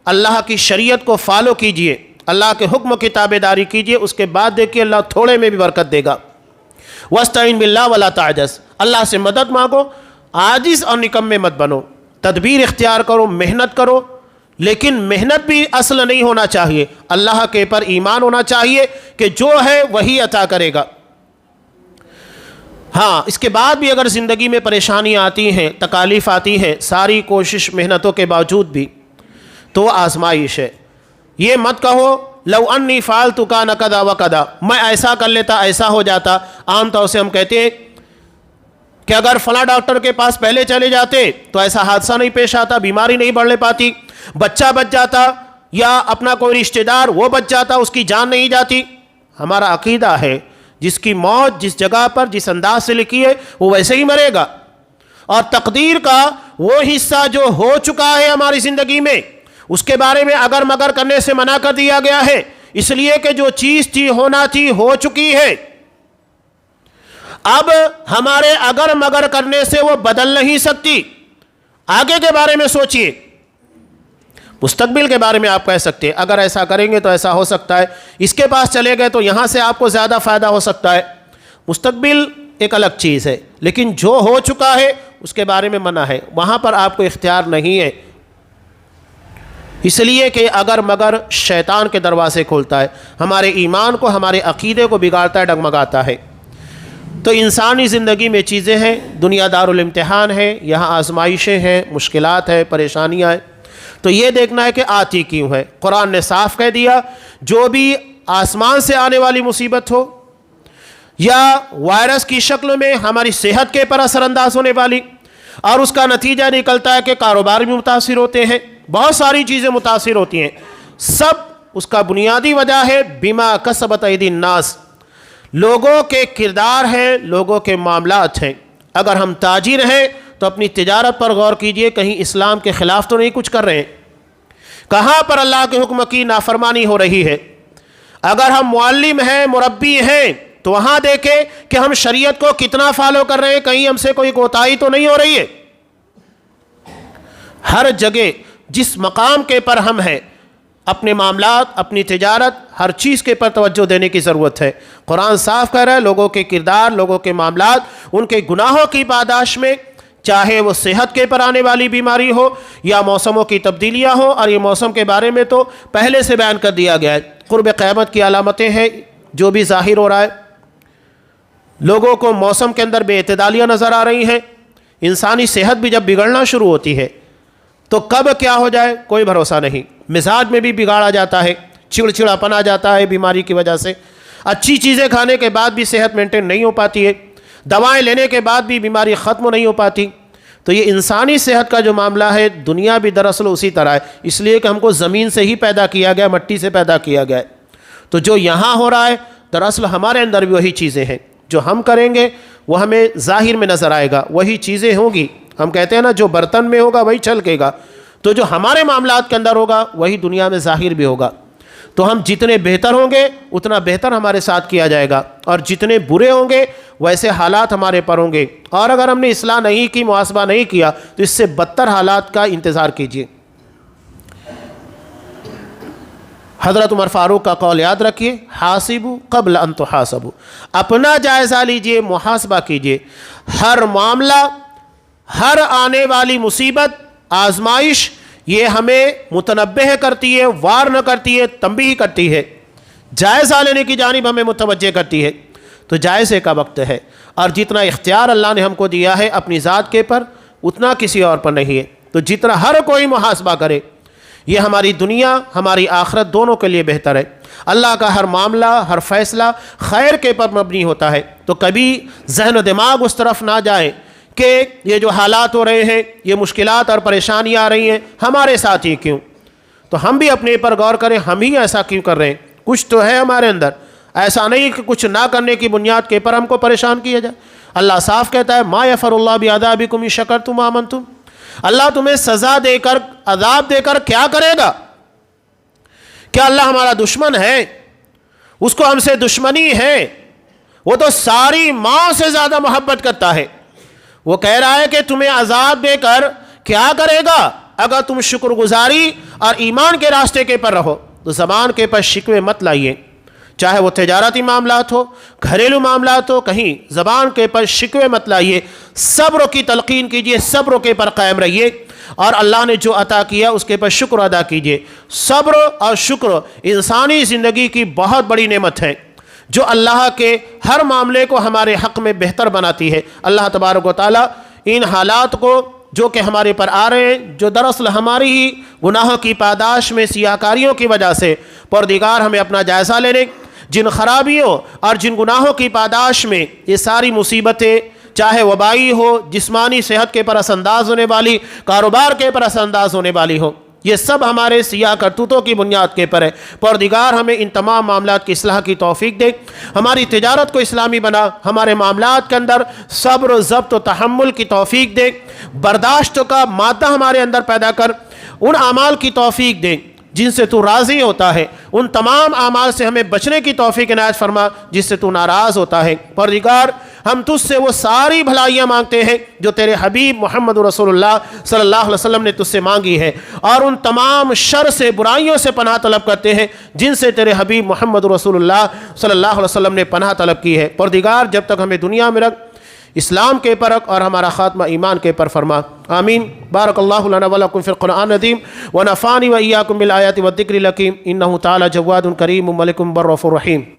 اللہ کی شریعت کو فالو کیجئے، اللہ کے حکم کی تابعداری کیجئے، اس کے بعد دیکھیے اللہ تھوڑے میں بھی برکت دے گا۔ وَاسْتَعِن بِاللَّهِ وَلَا تَعْجَزْ، اللہ سے مدد مانگو، عاجز اور نکمے مت بنو، تدبیر اختیار کرو، محنت کرو، لیکن محنت بھی اصل نہیں ہونا چاہیے، اللہ کے پر ایمان ہونا چاہیے کہ جو ہے وہی عطا کرے گا۔ ہاں، اس کے بعد بھی اگر زندگی میں پریشانیاں آتی ہیں، تکالیف آتی ہیں، ساری کوشش محنتوں کے باوجود بھی، تو وہ آزمائش ہے۔ یہ مت کہو لو انی فعلت کان کذا و کذا، میں ایسا کر لیتا ایسا ہو جاتا۔ عام طور سے ہم کہتے ہیں کہ اگر فلاں ڈاکٹر کے پاس پہلے چلے جاتے تو ایسا حادثہ نہیں پیش آتا، بیماری نہیں بڑھنے پاتی، بچہ بچ جاتا، یا اپنا کوئی رشتہ دار وہ بچ جاتا، اس کی جان نہیں جاتی۔ ہمارا عقیدہ ہے جس کی موت جس جگہ پر جس انداز سے لکھی ہے وہ ویسے ہی مرے گا، اور تقدیر کا وہ حصہ جو ہو چکا ہے ہماری زندگی میں اس کے بارے میں اگر مگر کرنے سے منع کر دیا گیا ہے، اس لیے کہ جو چیز تھی ہونا تھی ہو چکی ہے۔ اب ہمارے اگر مگر کرنے سے وہ بدل نہیں سکتی۔ آگے کے بارے میں سوچئے، مستقبل کے بارے میں آپ کہہ سکتے ہیں اگر ایسا کریں گے تو ایسا ہو سکتا ہے، اس کے پاس چلے گئے تو یہاں سے آپ کو زیادہ فائدہ ہو سکتا ہے۔ مستقبل ایک الگ چیز ہے، لیکن جو ہو چکا ہے اس کے بارے میں منع ہے، وہاں پر آپ کو اختیار نہیں ہے، اس لیے کہ اگر مگر شیطان کے دروازے کھولتا ہے، ہمارے ایمان کو، ہمارے عقیدے کو بگاڑتا ہے، ڈگمگاتا ہے۔ تو انسانی زندگی میں چیزیں ہیں، دنیا دار الامتحان ہے، یہاں آزمائشیں ہیں، مشکلات ہیں، پریشانیاں ہیں، تو یہ دیکھنا ہے کہ آتی کیوں ہے۔ قرآن نے صاف کہہ دیا جو بھی آسمان سے آنے والی مصیبت ہو یا وائرس کی شکل میں ہماری صحت کے پر اثر انداز ہونے والی، اور اس کا نتیجہ نکلتا ہے کہ کاروبار بھی متاثر ہوتے ہیں، بہت ساری چیزیں متاثر ہوتی ہیں، سب اس کا بنیادی وجہ ہے بما کسبت ایدی الناس، لوگوں کے کردار ہیں، لوگوں کے معاملات ہیں۔ اگر ہم تاجر ہیں تو اپنی تجارت پر غور کیجئے، کہیں اسلام کے خلاف تو نہیں کچھ کر رہے ہیں، کہاں پر اللہ کے حکم کی نافرمانی ہو رہی ہے۔ اگر ہم معلم ہیں، مربی ہیں، تو وہاں دیکھیں کہ ہم شریعت کو کتنا فالو کر رہے ہیں، کہیں ہم سے کوئی کوتاہی تو نہیں ہو رہی ہے۔ ہر جگہ جس مقام کے پر ہم ہیں، اپنے معاملات، اپنی تجارت، ہر چیز کے پر توجہ دینے کی ضرورت ہے۔ قرآن صاف کہہ رہا ہے لوگوں کے کردار، لوگوں کے معاملات، ان کے گناہوں کی پاداش میں، چاہے وہ صحت کے پر آنے والی بیماری ہو یا موسموں کی تبدیلیاں ہوں، اور یہ موسم کے بارے میں تو پہلے سے بیان کر دیا گیا ہے۔ قرب قیامت کی علامتیں ہیں جو بھی ظاہر ہو رہا ہے، لوگوں کو موسم کے اندر بے اعتدالیاں نظر آ رہی ہیں، انسانی صحت بھی جب بگڑنا شروع ہوتی ہے تو کب کیا ہو جائے کوئی بھروسہ نہیں، مزاج میں بھی بگاڑ آ جاتا ہے، چڑچڑاپن آ جاتا ہے بیماری کی وجہ سے، اچھی چیزیں کھانے کے بعد بھی صحت مینٹین نہیں ہو پاتی ہے، دوائیں لینے کے بعد بھی بیماری ختم نہیں ہو پاتی۔ تو یہ انسانی صحت کا جو معاملہ ہے، دنیا بھی دراصل اسی طرح ہے، اس لیے کہ ہم کو زمین سے ہی پیدا کیا گیا، مٹی سے پیدا کیا گیا ہے۔ تو جو یہاں ہو رہا ہے دراصل ہمارے اندر بھی وہی چیزیں ہیں، جو ہم کریں گے وہ ہمیں ظاہر میں نظر آئے گا، وہی چیزیں ہوں گی۔ ہم کہتے ہیں نا جو برتن میں ہوگا وہی چھلکے گا، تو جو ہمارے معاملات کے اندر ہوگا وہی دنیا میں ظاہر بھی ہوگا۔ تو ہم جتنے بہتر ہوں گے اتنا بہتر ہمارے ساتھ کیا جائے گا، اور جتنے برے ہوں گے ویسے حالات ہمارے پر ہوں گے، اور اگر ہم نے اصلاح نہیں کی، محاسبہ نہیں کیا، تو اس سے بدتر حالات کا انتظار کیجیے۔ حضرت عمر فاروق کا قول یاد رکھیے، حاسبوا قبل ان تحاسبوا، اپنا جائزہ لیجئے، محاسبہ کیجئے۔ ہر معاملہ، ہر آنے والی مصیبت، آزمائش، یہ ہمیں متنبہ کرتی ہے، وارن کرتی ہے، تنبیہ کرتی ہے، جائزہ لینے کی جانب ہمیں متوجہ کرتی ہے۔ تو جائزے کا وقت ہے، اور جتنا اختیار اللہ نے ہم کو دیا ہے اپنی ذات کے پر، اتنا کسی اور پر نہیں ہے۔ تو جتنا ہر کوئی محاسبہ کرے، یہ ہماری دنیا، ہماری آخرت دونوں کے لیے بہتر ہے۔ اللہ کا ہر معاملہ، ہر فیصلہ خیر کے پر مبنی ہوتا ہے، تو کبھی ذہن و دماغ اس طرف نہ جائے کہ یہ جو حالات ہو رہے ہیں، یہ مشکلات اور پریشانیاں آ رہی ہیں، ہمارے ساتھ ہی کیوں؟ تو ہم بھی اپنے پر غور کریں، ہم ہی ایسا کیوں کر رہے ہیں؟ کچھ تو ہے ہمارے اندر، ایسا نہیں کہ کچھ نہ کرنے کی بنیاد کے پر ہم کو پریشان کیا جائے۔ اللہ صاف کہتا ہے ما یفعل اللہ بعذابکم ان شکرتم وآمنتم، اللہ تمہیں سزا دے کر، عذاب دے کر کیا کرے گا؟ کیا اللہ ہمارا دشمن ہے؟ اس کو ہم سے دشمنی ہے؟ وہ تو ساری ماں سے زیادہ محبت کرتا ہے۔ وہ کہہ رہا ہے کہ تمہیں عذاب دے کر کیا کرے گا اگر تم شکر گزاری اور ایمان کے راستے کے پر رہو۔ تو زبان کے پر شکوے مت لائیے، چاہے وہ تجارتی معاملات ہو، گھریلو معاملات ہو، کہیں زبان کے پر شکوے مت لائیے، صبر کی تلقین کیجئے، صبر کے پر قائم رہیے، اور اللہ نے جو عطا کیا اس کے پر شکر ادا کیجئے۔ صبر اور شکر انسانی زندگی کی بہت بڑی نعمت ہے، جو اللہ کے ہر معاملے کو ہمارے حق میں بہتر بناتی ہے۔ اللہ تبارک و تعالیٰ ان حالات کو جو کہ ہمارے پر آ رہے ہیں، جو دراصل ہماری ہی گناہوں کی پاداش میں سیاکاریوں کی وجہ سے، پروردگار ہمیں اپنا جائزہ لینے، جن خرابیوں اور جن گناہوں کی پاداش میں یہ ساری مصیبتیں، چاہے وبائی ہو، جسمانی صحت کے پر اثر انداز ہونے والی، کاروبار کے پر اثر انداز ہونے والی ہو، یہ سب ہمارے سیاہ کرتوتوں کی بنیاد کے پر ہے۔ پروردگار ہمیں ان تمام معاملات کی اصلاح کی توفیق دے، ہماری تجارت کو اسلامی بنا، ہمارے معاملات کے اندر صبر و ضبط و تحمل کی توفیق دے، برداشت کا مادہ ہمارے اندر پیدا کر، ان اعمال کی توفیق دے جن سے تو راضی ہوتا ہے، ان تمام اعمال سے ہمیں بچنے کی توفیق عنایت فرما جس سے تو ناراض ہوتا ہے۔ پروردگار ہم تجھ سے وہ ساری بھلائیاں مانگتے ہیں جو تیرے حبیب محمد رسول اللہ صلی اللہ علیہ وسلم نے تجھ سے مانگی ہے، اور ان تمام شر سے، برائیوں سے پناہ طلب کرتے ہیں جن سے تیرے حبیب محمد رسول اللہ صلی اللہ علیہ وسلم نے پناہ طلب کی ہے۔ پروردگار جب تک ہمیں دنیا میں رکھ، اسلام کے پر رکھ، اور ہمارا خاتمہ ایمان کے پر فرما، آمین۔ بارک اللہ لنا ولکم فی القرآن العظیم ونفعنی وإیاکم بالآیات والذکر الحکیم، انہ تعالی جواد کریم ملک بر رؤوف رحیم۔